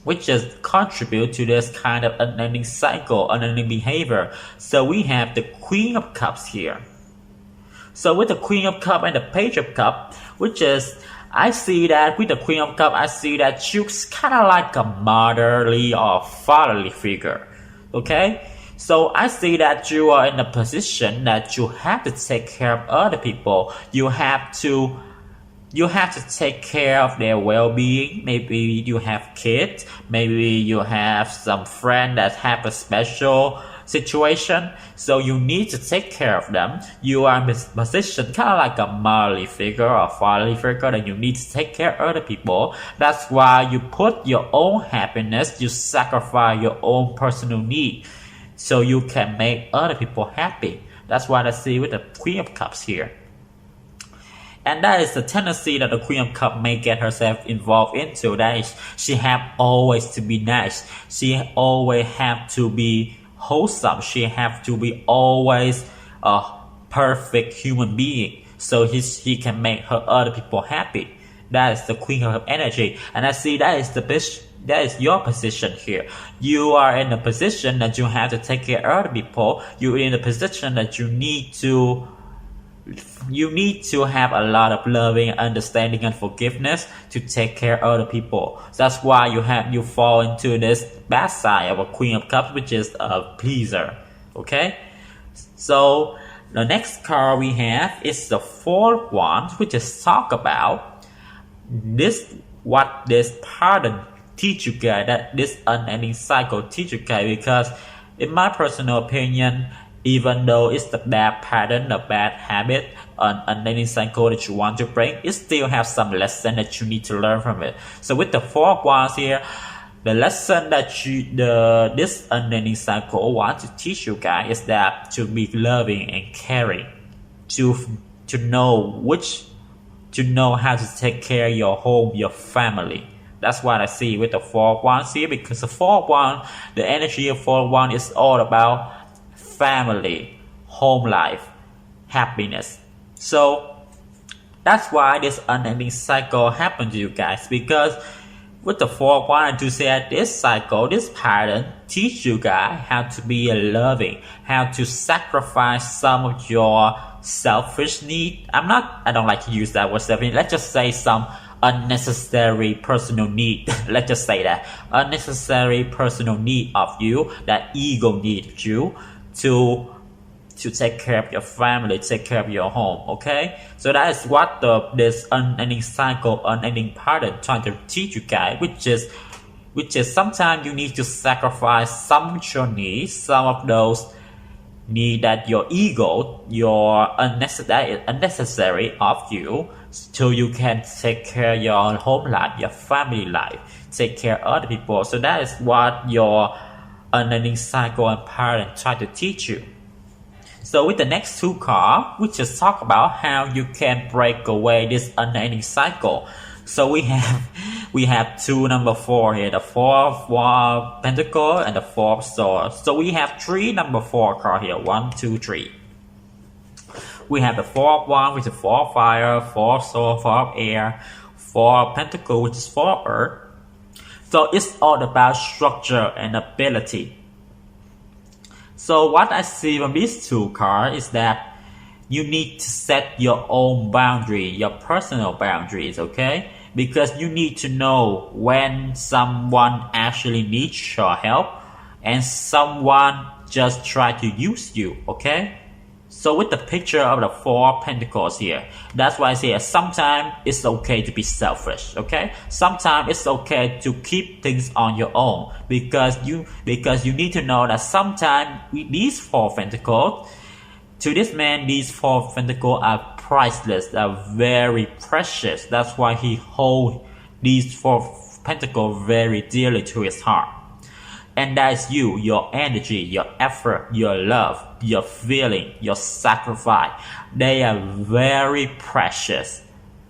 which just contribute to this kind of unending cycle, unending behavior. So we have the Queen of Cups here. So with the Queen of Cups and the Page of Cups, I see that with the Queen of Cups, I see that she's kind of like a motherly or fatherly figure, okay? So I see that you are in a position that you have to take care of other people. You have to take care of their well-being. Maybe you have kids. Maybe you have some friend that have a special situation. So you need to take care of them. You are in a position kind of like a motherly figure or fatherly figure that you need to take care of other people. That's why you put your own happiness, you sacrifice your own personal need so you can make other people happy. That's what I see with the Queen of Cups here. And that is the tendency that the Queen of Cups may get herself involved into. That is, she have always to be nice. She always have to be wholesome. She have to be always a perfect human being, so he can make her other people happy. That is the Queen of energy. And I see that is your position here. You are in a position that you have to take care of other people. You're in a position that you need to have a lot of loving, understanding, and forgiveness to take care of other people. That's why you fall into this bad side of a Queen of Cups, which is a pleaser. Okay? So the next card we have is the Fourth one, which is talk about what this pattern teach you guys, that this unending cycle teach you guys. Because in my personal opinion, even though it's the bad pattern, the bad habit, an unending cycle that you want to break, it still has some lesson that you need to learn from it. So with the four wands here, the lesson that this unending cycle wants to teach you guys is that to be loving and caring, to know how to take care of your home, your family. That's what I see with the four wands here, because the four wand, the energy of four wand is all about family, home life, happiness. So that's why this unending cycle happened to you guys, because with the fourth one, I do say that this cycle, this pattern teach you guys how to be loving, how to sacrifice some of your selfish need. I don't like to use that word selfish. Let's just say some unnecessary personal need. Let's just say that unnecessary personal need of you, that ego needs you to take care of your family, take care of your home. Okay, so that is what this unending cycle, unending pattern trying to teach you guys, which is sometimes you need to sacrifice some of your needs, some of those need that your ego, your unnecessary of you, so you can take care of your home life, your family life, take care of other people. So that is what your unending cycle and pattern try to teach you. So with the next two cards, we just talk about how you can break away this unending cycle. So we have We have two number 4 here, the 4 of Pentacle and the 4 of Swords. So we have 3 number 4 card here, 1, 2, 3. We have the 4 of Wands, which is 4 of Fire, 4 of Sword, 4 of Air, 4 of Pentacle, which is 4 of Earth. So it's all about structure and ability. So what I see from these two cards is that you need to set your own boundary, your personal boundaries, okay? Because you need to know when someone actually needs your help and someone just try to use you, okay? So with the picture of the 4 of Pentacles here, that's why I say sometimes it's okay to be selfish, okay? Sometimes it's okay to keep things on your own because you need to know that sometimes these 4 Pentacles, to this man, these 4 Pentacles are priceless, are very precious. That's why he holds these 4 Pentacles very dearly to his heart. And that's you, your energy, your effort, your love, your feeling, your sacrifice. They are very precious.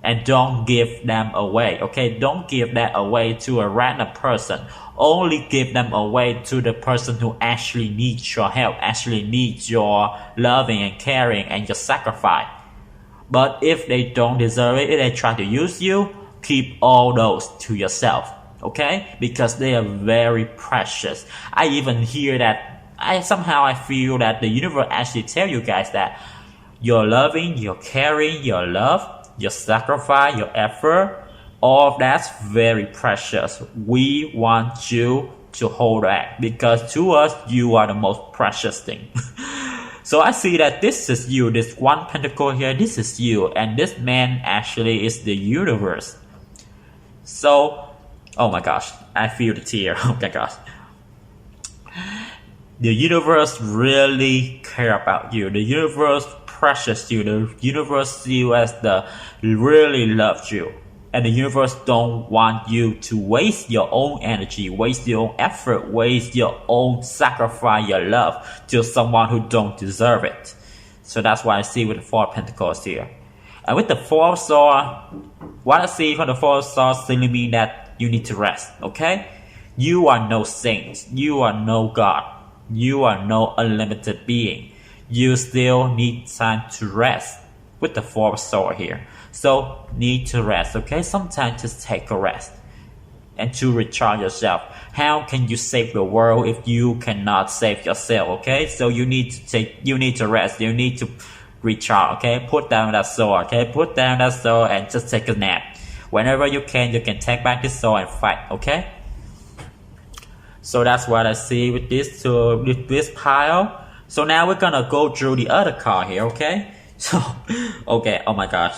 And don't give them away, okay? Don't give that away to a random person. Only give them away to the person who actually needs your help, actually needs your loving and caring and your sacrifice. But if they don't deserve it, if they try to use you, keep all those to yourself. Okay, because they are very precious. I even hear that I feel that the universe actually tell you guys that your loving, your caring, your love, your sacrifice, your effort, all of that's very precious. We want you to hold that because to us you are the most precious thing. So I see that this is you, this 1 Pentacle here, this is you, and this man actually is the universe. So oh my gosh, I feel the tear. Oh my gosh. The universe really care about you. The universe precious you. The universe see you as the really loves you. And the universe don't want you to waste your own energy, waste your own effort, waste your own sacrifice, your love to someone who don't deserve it. So that's why I see with the 4 of Pentacles here. And with the 4 of Swords, what I see from the 4 of Swords simply mean that you need to rest, okay? You are no saint. You are no God. You are no unlimited being. You still need time to rest with the 4 of Swords here. So, need to rest, okay? Sometimes just take a rest and to recharge yourself. How can you save the world if you cannot save yourself, okay? So you need to rest. You need to recharge, okay? Put down that sword, okay? Put down that sword and just take a nap. Whenever you can take back this sword and fight, okay? So that's what I see with this pile. So now we're gonna go through the other card here, okay? So, okay, oh my gosh.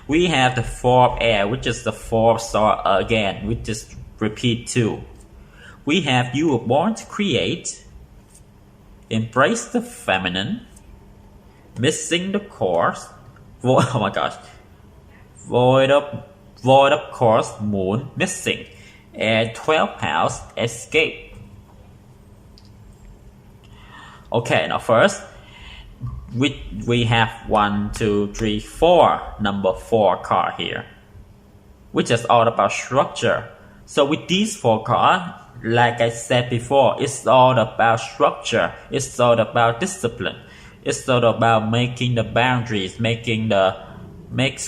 We have the 4 of Air, which is the 4 of Swords again. We just repeat 2. We have you were born to create, embrace the feminine, missing the course, oh my gosh, void of course, moon, missing, and 12th house, escape. Okay, now first, we have 1, 2, 3, 4, number 4 card here, which is all about structure. So with these 4 cards, like I said before, it's all about structure. It's all about discipline. It's all about making the boundaries,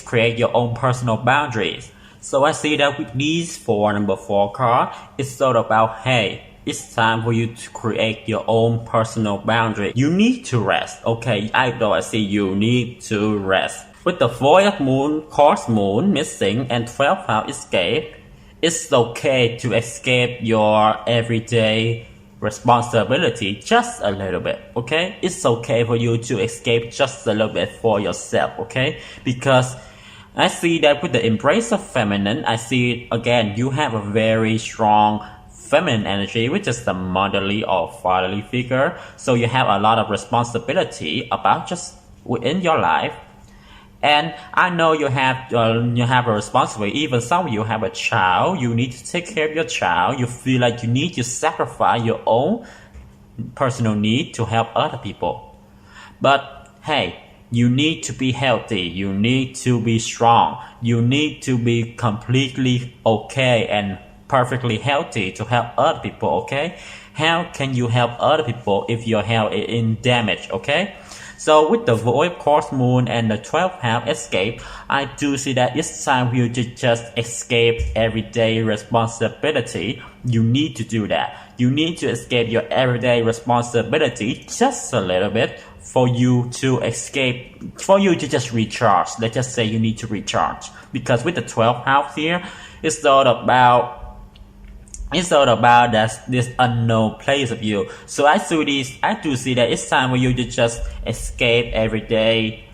create your own personal boundaries. So I see that with these 4 number 4 cards, it's all about, hey, it's time for you to create your own personal boundary. You need to rest, okay? I see you need to rest. With the void of moon, course moon, missing, and 12th house escape, it's okay to escape your everyday responsibility just a little bit, okay? It's okay for you to escape just a little bit for yourself, okay? Because I see that with the embrace of feminine, I see again, you have a very strong feminine energy, which is the motherly or fatherly figure. So you have a lot of responsibility about just within your life. And I know you have a responsibility. Even some of you have a child. You need to take care of your child. You feel like you need to sacrifice your own personal need to help other people. But hey, You need to be healthy. You need to be strong. You need to be completely okay and perfectly healthy to help other people, okay? How can you help other people if your health is in damage, okay? So with the void course moon and the 12th house escape, I do see that it's time for you to just escape everyday responsibility. You need to do that. You need to escape your everyday responsibility just a little bit for you to escape, for you to just recharge. Let's just say you need to recharge. Because with the 12th house here, it's all about this unknown place of you. So I do see that it's time for you to just escape everyday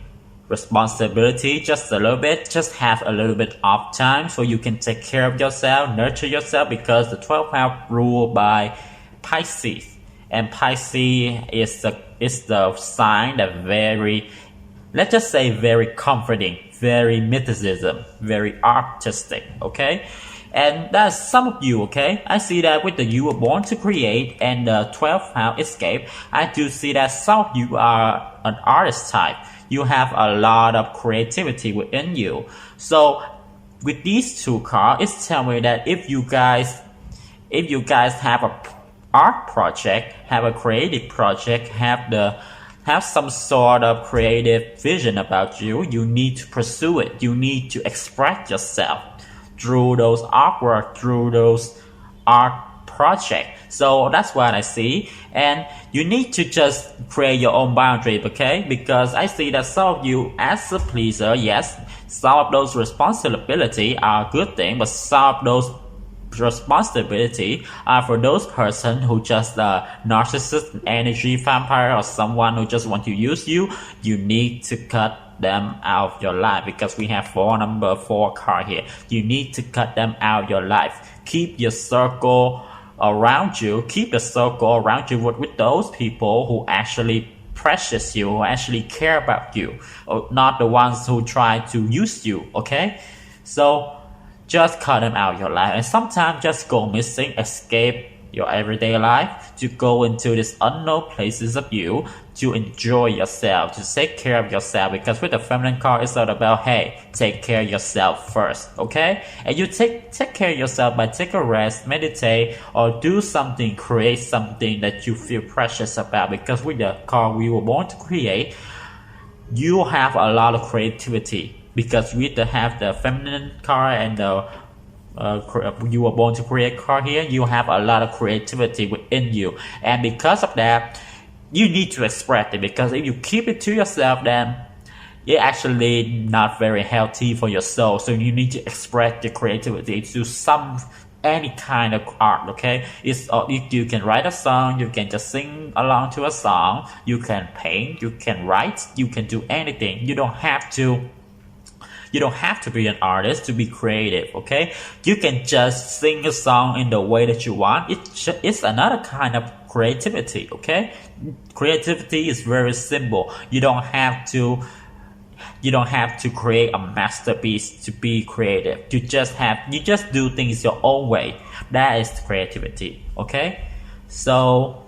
responsibility just a little bit. Just have a little bit of time so you can take care of yourself, nurture yourself, because the 12th house ruled by Pisces. And Pisces is the sign that very, let's just say, very comforting, very mysticism, very artistic, okay? And that's some of you, okay? I see that with the you were born to create and the 12th house escape, I do see that some of you are an artist type. You have a lot of creativity within you. So with these two cards, it's telling me that if you guys have a art project, have a creative project, have some sort of creative vision about you, you need to pursue it. You need to express yourself through those artwork, through those art project. So that's what I see. And you need to just create your own boundary, okay? Because I see that some of you as a pleaser, yes, some of those responsibility are a good thing, but some of those responsibility are for those person who just narcissist, energy vampire, or someone who just want to use you. You need to cut them out of your life, because we have number 4 card here. You need to cut them out of your life. Keep your circle around you. Keep the circle around you with those people who actually precious you, who actually care about you, or not the ones who try to use you, okay? So just cut them out of your life, and sometimes just go missing, escape your everyday life, to go into these unknown places of you, to enjoy yourself, to take care of yourself. Because with the feminine card, it's all about, hey, take care of yourself first, okay? And you take care of yourself by take a rest, meditate, or do something, create something that you feel precious about. Because with the card we were born to create, you have a lot of creativity. Because we have the feminine card and the you were born to create card here, you have a lot of creativity within you. And because of that, you need to express it. Because if you keep it to yourself, then it's actually not very healthy for your soul. So you need to express the creativity to any kind of art, okay? You can write a song, you can just sing along to a song, you can paint, you can write, you can do anything. You don't have to be an artist to be creative, okay? You can just sing a song in the way that you want. It's another kind of creativity, okay? Creativity is very simple. You don't have to create a masterpiece to be creative. You just do things your own way. That is creativity, okay? So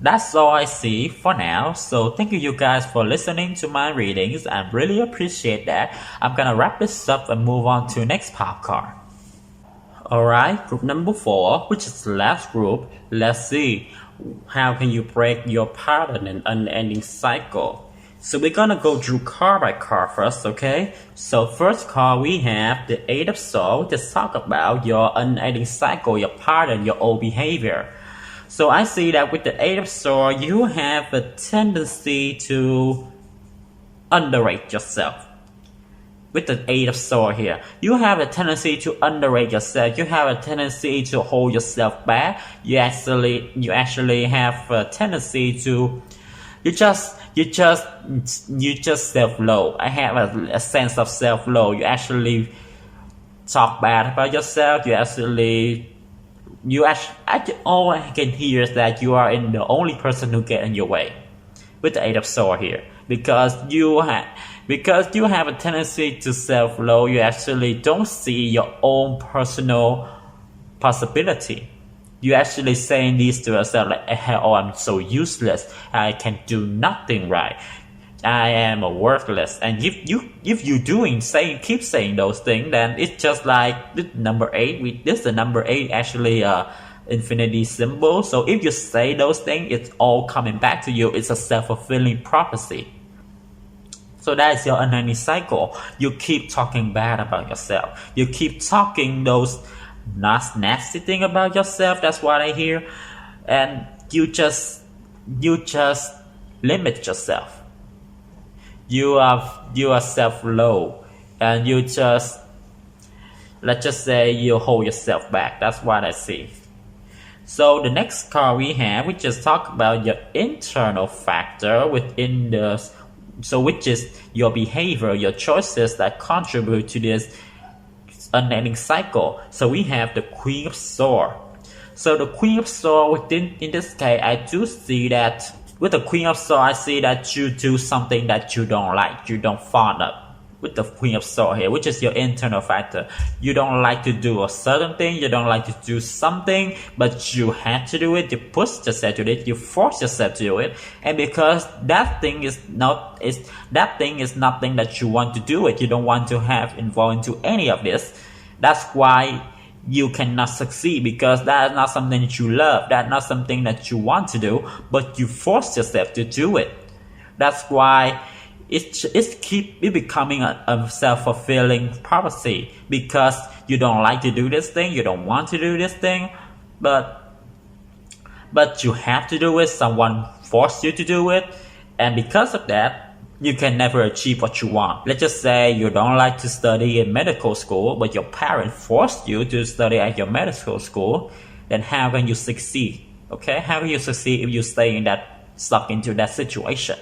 that's all I see for now. So thank you guys for listening to my readings. I really appreciate that. I'm gonna wrap this up and move on to next pop card. Alright, group number 4, which is the last group. Let's see, how can you break your pattern and unending cycle? So we're gonna go through card by card first, okay? So first card we have the 8 of Swords. Just talk about your unending cycle, your pattern, your old behavior. So I see that with the 8 of Swords, you have a tendency to underrate yourself. With the 8 of Swords here, you have a tendency to underrate yourself. You have a tendency to hold yourself back. You actually have a tendency to you just self-low. I have a sense of self-low. You actually talk bad about yourself. All I can hear is that you are the only person who get in your way with the 8 of Swords here, because you have a tendency to self-low. You actually don't see your own personal possibility. You actually saying this to yourself like, oh, I'm so useless. I can do nothing right. I am a worthless. And if you keep saying those things, then it's just like this number 8. This the number 8 actually infinity symbol. So if you say those things, it's all coming back to you. It's a self-fulfilling prophecy. So that is your unending cycle. You keep talking bad about yourself. You keep talking those nasty thing about yourself. That's what I hear. And you just limit yourself. You are self-low, and you just, let's just say, you hold yourself back. That's what I see. So the next card we have, we just talk about your internal factor within which is your behavior, your choices that contribute to this unending cycle. So we have the Queen of Swords. So the Queen of Swords, in this case, I do see that with the Queen of Swords, I see that you do something that you don't like, you don't fond of. With the Queen of Swords here, which is your internal factor. You don't like to do a certain thing, you don't like to do something, but you have to do it, you push yourself to it, you force yourself to do it, and because that thing is nothing that you want to do it, you don't want to have involved into any of this. That's why you cannot succeed, because that is not something that you love, that's not something that you want to do, but you force yourself to do it. That's why it's becoming a self-fulfilling prophecy, because you don't like to do this thing, you don't want to do this thing, but you have to do it, someone forced you to do it, and because of that, you can never achieve what you want. Let's just say you don't like to study in medical school, but your parents forced you to study at your medical school, then how can you succeed? Okay, how can you succeed if you stay stuck into that situation?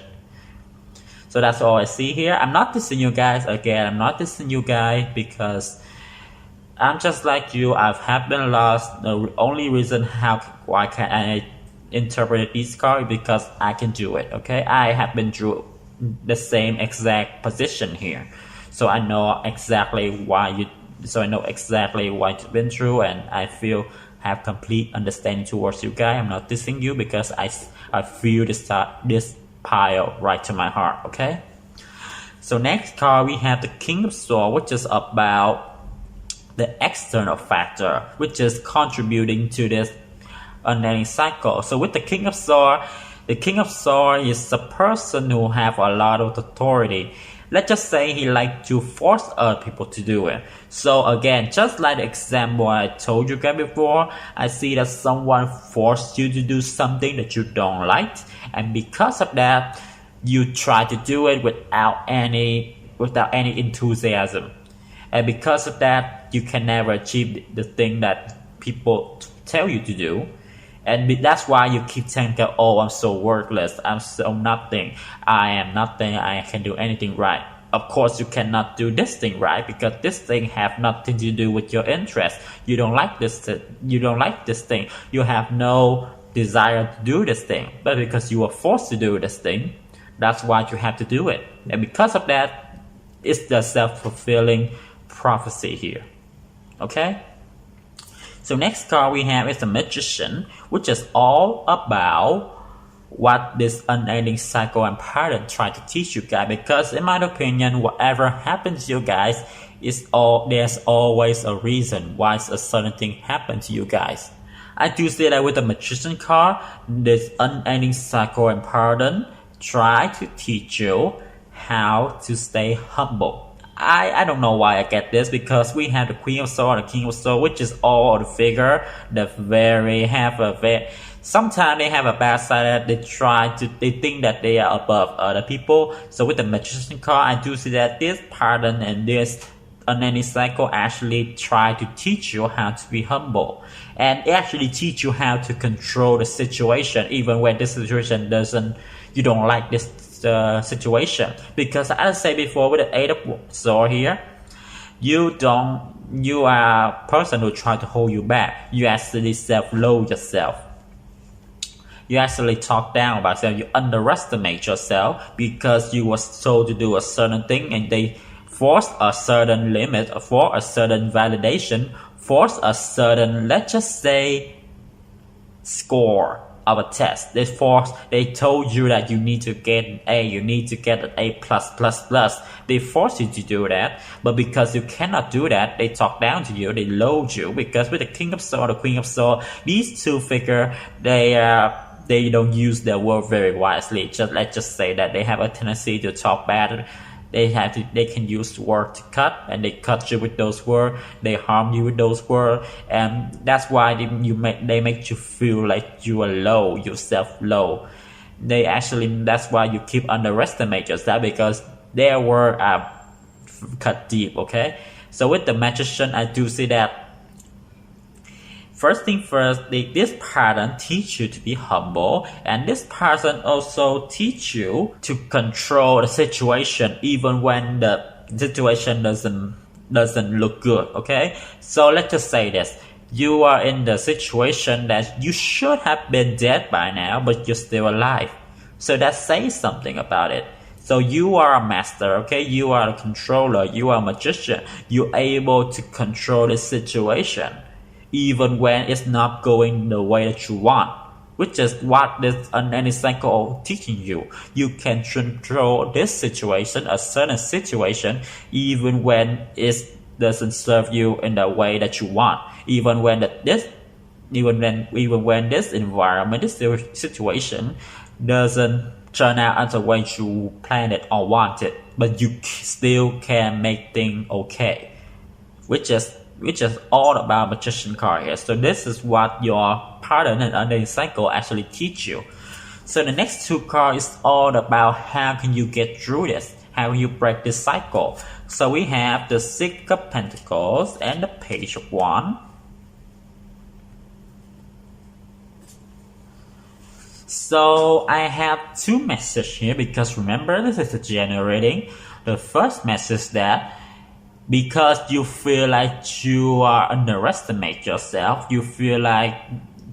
So that's all I see here. I'm not dissing you guys again. I'm not dissing you guys because I'm just like you. I have been lost. The only reason why can I interpret this card because I can do it. Okay, I have been through the same exact position here, so I know exactly why you've been through, and I have complete understanding towards you guys. I'm not dissing you because I feel this pile right to my heart. Okay, so next card we have the King of Swords, which is about the external factor, which is contributing to this unending cycle. So with the King of Swords is a person who have a lot of authority. Let's just say he like to force other people to do it. So again, just like the example I told you guys before, I see that someone forced you to do something that you don't like, and because of that, you try to do it without any enthusiasm, and because of that, you can never achieve the thing that people tell you to do. And that's why you keep thinking, oh, I'm so worthless, I'm so nothing, I am nothing, I can do anything right. Of course, you cannot do this thing right, because this thing have nothing to do with your interest. You don't like this thing. You have no desire to do this thing. But because you are forced to do this thing, that's why you have to do it. And because of that, it's the self-fulfilling prophecy here. Okay? So next card we have is the Magician, which is all about what this unending cycle and pattern try to teach you guys. Because in my opinion, whatever happens to you guys, there's always a reason why a certain thing happened to you guys. I do say that with the Magician card, this unending cycle and pattern try to teach you how to stay humble. I don't know why I get this, because we have the Queen of Swords, the King of Swords, which is all the figure that sometimes they have a bad side that they think that they are above other people. So with the Magician card, I do see that this pattern and this unending cycle actually try to teach you how to be humble, and it actually teach you how to control the situation, even when this situation you don't like this situation. Because as I said before, with the Eight of Swords here, you are a person who try to hold you back. You actually self-loathe yourself. You actually talk down about yourself. You underestimate yourself because you were told to do a certain thing, and they force a certain limit, for a certain validation, force a certain, let's just say, score of a test. They told you that you need to get an A, you need to get an A+++. They force you to do that, but because you cannot do that, they talk down to you, they load you. Because with the King of Swords, the Queen of Swords, these two figures, they don't use their word very wisely. Let's just say that they have a tendency to talk bad. They can use word to cut, and they cut you with those words. They harm you with those words, and that's why they make you feel like you are low, yourself low. That's why you keep underestimate yourself, because their words are cut deep. Okay, so with the Magician, I do see that. First thing first, this person teach you to be humble, and this person also teach you to control the situation even when the situation doesn't look good. Okay, so let's just say this: you are in the situation that you should have been dead by now, but you're still alive. So that says something about it. So you are a master, okay? You are a controller. You are a magician. You're able to control the situation, even when it's not going the way that you want, which is what this unending cycle teaching you. You can control this situation, a certain situation, even when it doesn't serve you in the way that you want. Even when this environment, this situation doesn't turn out as the way you planned it or wanted, but you still can make things okay, which is all about Magician card here. So this is what your pattern and unending cycle actually teach you. So the next two cards is all about how can you get through this, how you break this cycle. So we have the Six of Pentacles and the Page of Wands. So I have two messages here, because remember, this is a general reading. The first message that because you feel like you are underestimate yourself, you feel like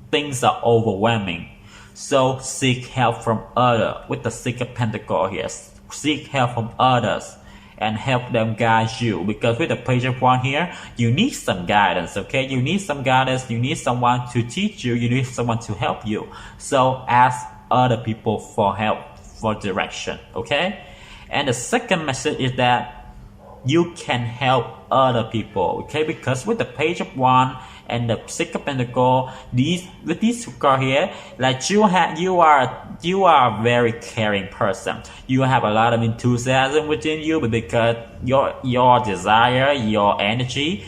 things are overwhelming. So seek help from others. With the Six of Pentacles here, seek help from others and help them guide you. Because with the Page of Wands here, you need some guidance, okay? You need some guidance, you need someone to teach you, you need someone to help you. So ask other people for help, for direction, okay? And the second message is that you can help other people, okay? Because with the Page of Wands and the Six of Pentacles, with these two cards here, like you are a very caring person. You have a lot of enthusiasm within you, but because your desire, your energy,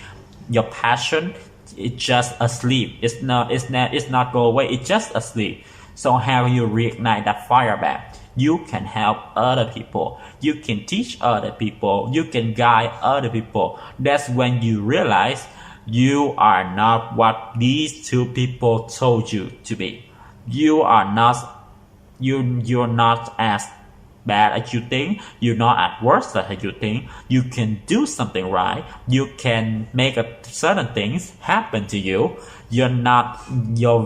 your passion, it's just asleep. It's not go away. It's just asleep. So how you reignite that fire back? You can help other people. You can teach other people. You can guide other people. That's when you realize you are not what these two people told you to be. You're not as bad as you think. You're not as worse as you think. You can do something right. You can make certain things happen to you. Your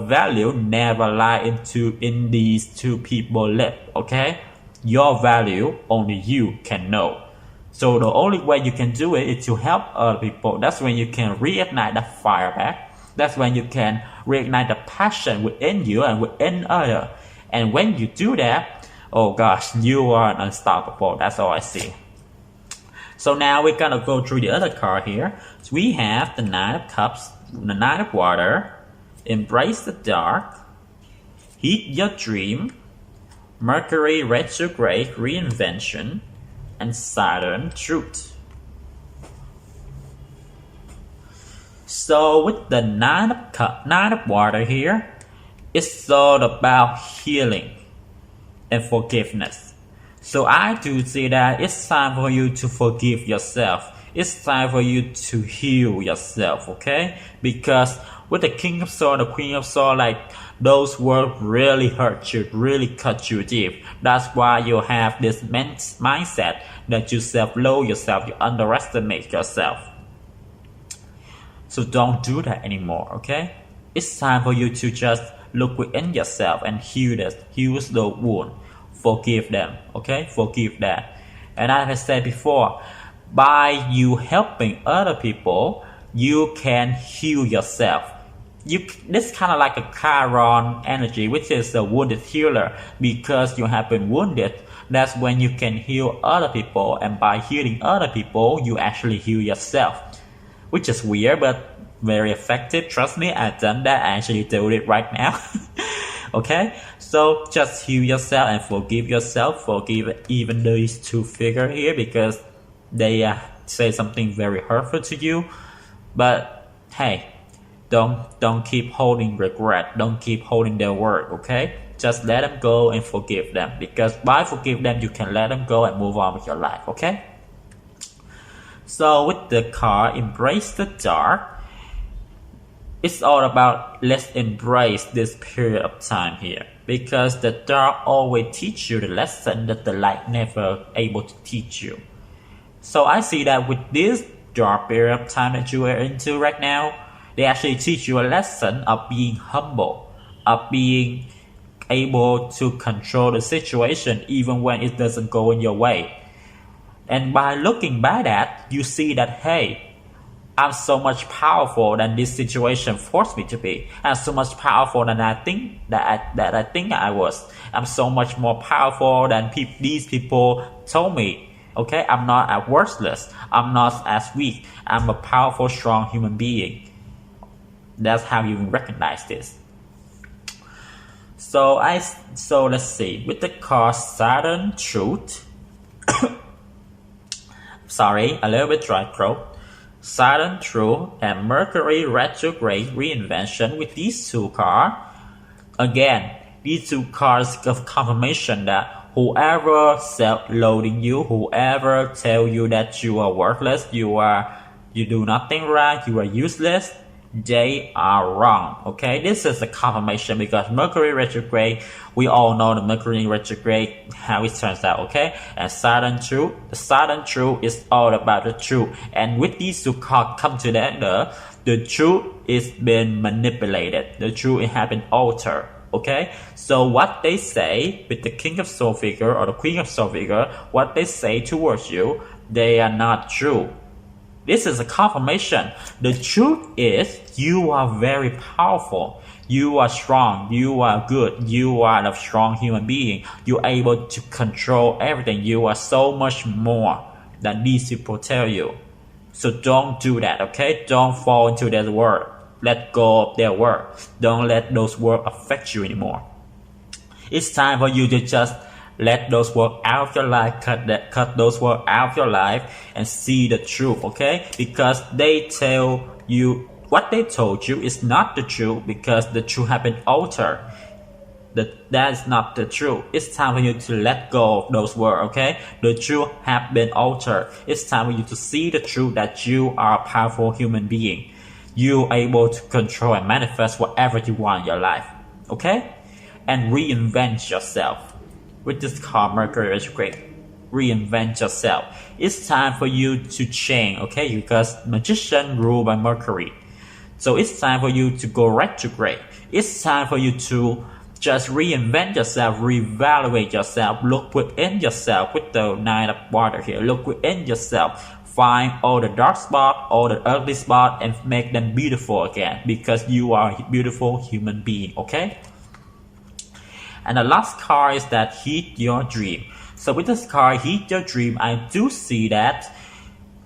value never lie in these two people lip, okay? Your value only you can know. So the only way you can do it is to help other people. That's when you can reignite the fire back. That's when you can reignite the passion within you and within others. And when you do that, oh gosh, you are unstoppable. That's all I see. So now we're gonna go through the other card here. So we have the Nine of Cups, the Nine of Water, Embrace the Dark, Heed Your Dream, Mercury Retrograde Reinvention, and Saturn Truth. So with the Nine of Water here, it's all about healing and forgiveness. So I do see that it's time for you to forgive yourself. It's time for you to heal yourself, okay? Because with the King of Swords, the Queen of Swords, like those words really hurt you, really cut you deep. That's why you have this mindset that you self-low yourself, you underestimate yourself. So don't do that anymore, okay? It's time for you to just look within yourself and heal the wound. Forgive them, okay? Forgive that. And as I said before, by you helping other people, you can heal yourself. this kind of like a Chiron energy, which is a wounded healer. Because you have been wounded, that's when you can heal other people, and by healing other people you actually heal yourself, which is weird but very effective. Trust me, I've done that. I actually do it right now. Okay, so just heal yourself and forgive yourself. Forgive even these two figures here, because they say something very hurtful to you. But hey, don't keep holding regret. Don't keep holding their word. Okay, just let them go and forgive them, because by forgive them you can let them go and move on with your life. Okay, so with the card Embrace the Dark, it's all about let's embrace this period of time here, because the dark always teach you the lesson that the light never able to teach you. So I see that with this dark period of time that you are into right now, they actually teach you a lesson of being humble, of being able to control the situation even when it doesn't go in your way. And by looking by that, you see that, hey, I'm so much powerful than this situation forced me to be. I'm so much powerful than I think that I think I was. I'm so much more powerful than these people told me. Okay, I'm not as worthless. I'm not as weak. I'm a powerful, strong human being. That's how you recognize this. So let's see. With the card Southern Truth. Sorry, a little bit dry throat. Southern Truth and Mercury Retrograde Reinvention. With these two cards, again, these two cards give confirmation that whoever self-loathing you, whoever tell you that you are worthless, you do nothing right, you are useless, they are wrong. Okay, this is a confirmation, because Mercury retrograde, we all know the Mercury retrograde, how it turns out. Okay, and Southern Truth, the Southern Truth is all about the truth. And with these two cards come together, the truth is been manipulated, the truth has been altered. Okay, so what they say with the King of Soul figure or the Queen of Soul figure, what they say towards you, they are not true. This is a confirmation. The truth is you are very powerful. You are strong. You are good. You are a strong human being. You're able to control everything. You are so much more than these people tell you. So don't do that, okay? Don't fall into their word. Let go of their word. Don't let those words affect you anymore. It's time for you to just let those words out of your life, cut those words out of your life and see the truth, okay? Because they tell you what they told you is not the truth, because the truth has been altered. That is not the truth. It's time for you to let go of those words, okay? The truth has been altered. It's time for you to see the truth that you are a powerful human being. You are able to control and manifest whatever you want in your life, okay? And reinvent yourself. With this card Mercury retrograde, reinvent yourself. It's time for you to change, okay? Because magician ruled by Mercury. So it's time for you to go retrograde. It's time for you to just reinvent yourself, reevaluate yourself, look within yourself. With the Nine of Water here, look within yourself. Find all the dark spots, all the ugly spots, and make them beautiful again, because you are a beautiful human being, okay? And the last card is that Heed Your Dream. So with this card, Heed Your Dream, I do see that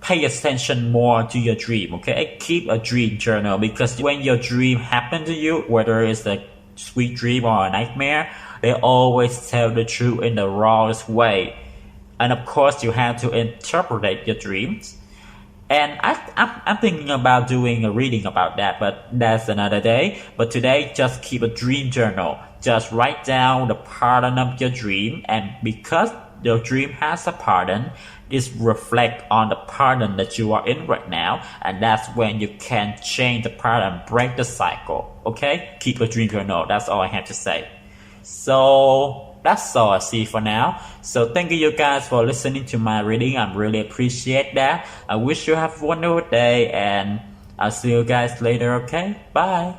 pay attention more to your dream, okay? Keep a dream journal, because when your dream happen to you, whether it's a sweet dream or a nightmare, they always tell the truth in the rawest way. And of course, you have to interpret your dreams. And I'm thinking about doing a reading about that, but that's another day. But today, just keep a dream journal. Just write down the pattern of your dream, and because your dream has a pattern, it reflects on the pattern that you are in right now, and that's when you can change the pattern, break the cycle. Okay? Keep a dream journal. That's all I have to say. So that's all I see for now. So thank you guys for listening to my reading. I really appreciate that. I wish you have a wonderful day, and I'll see you guys later. Okay? Bye.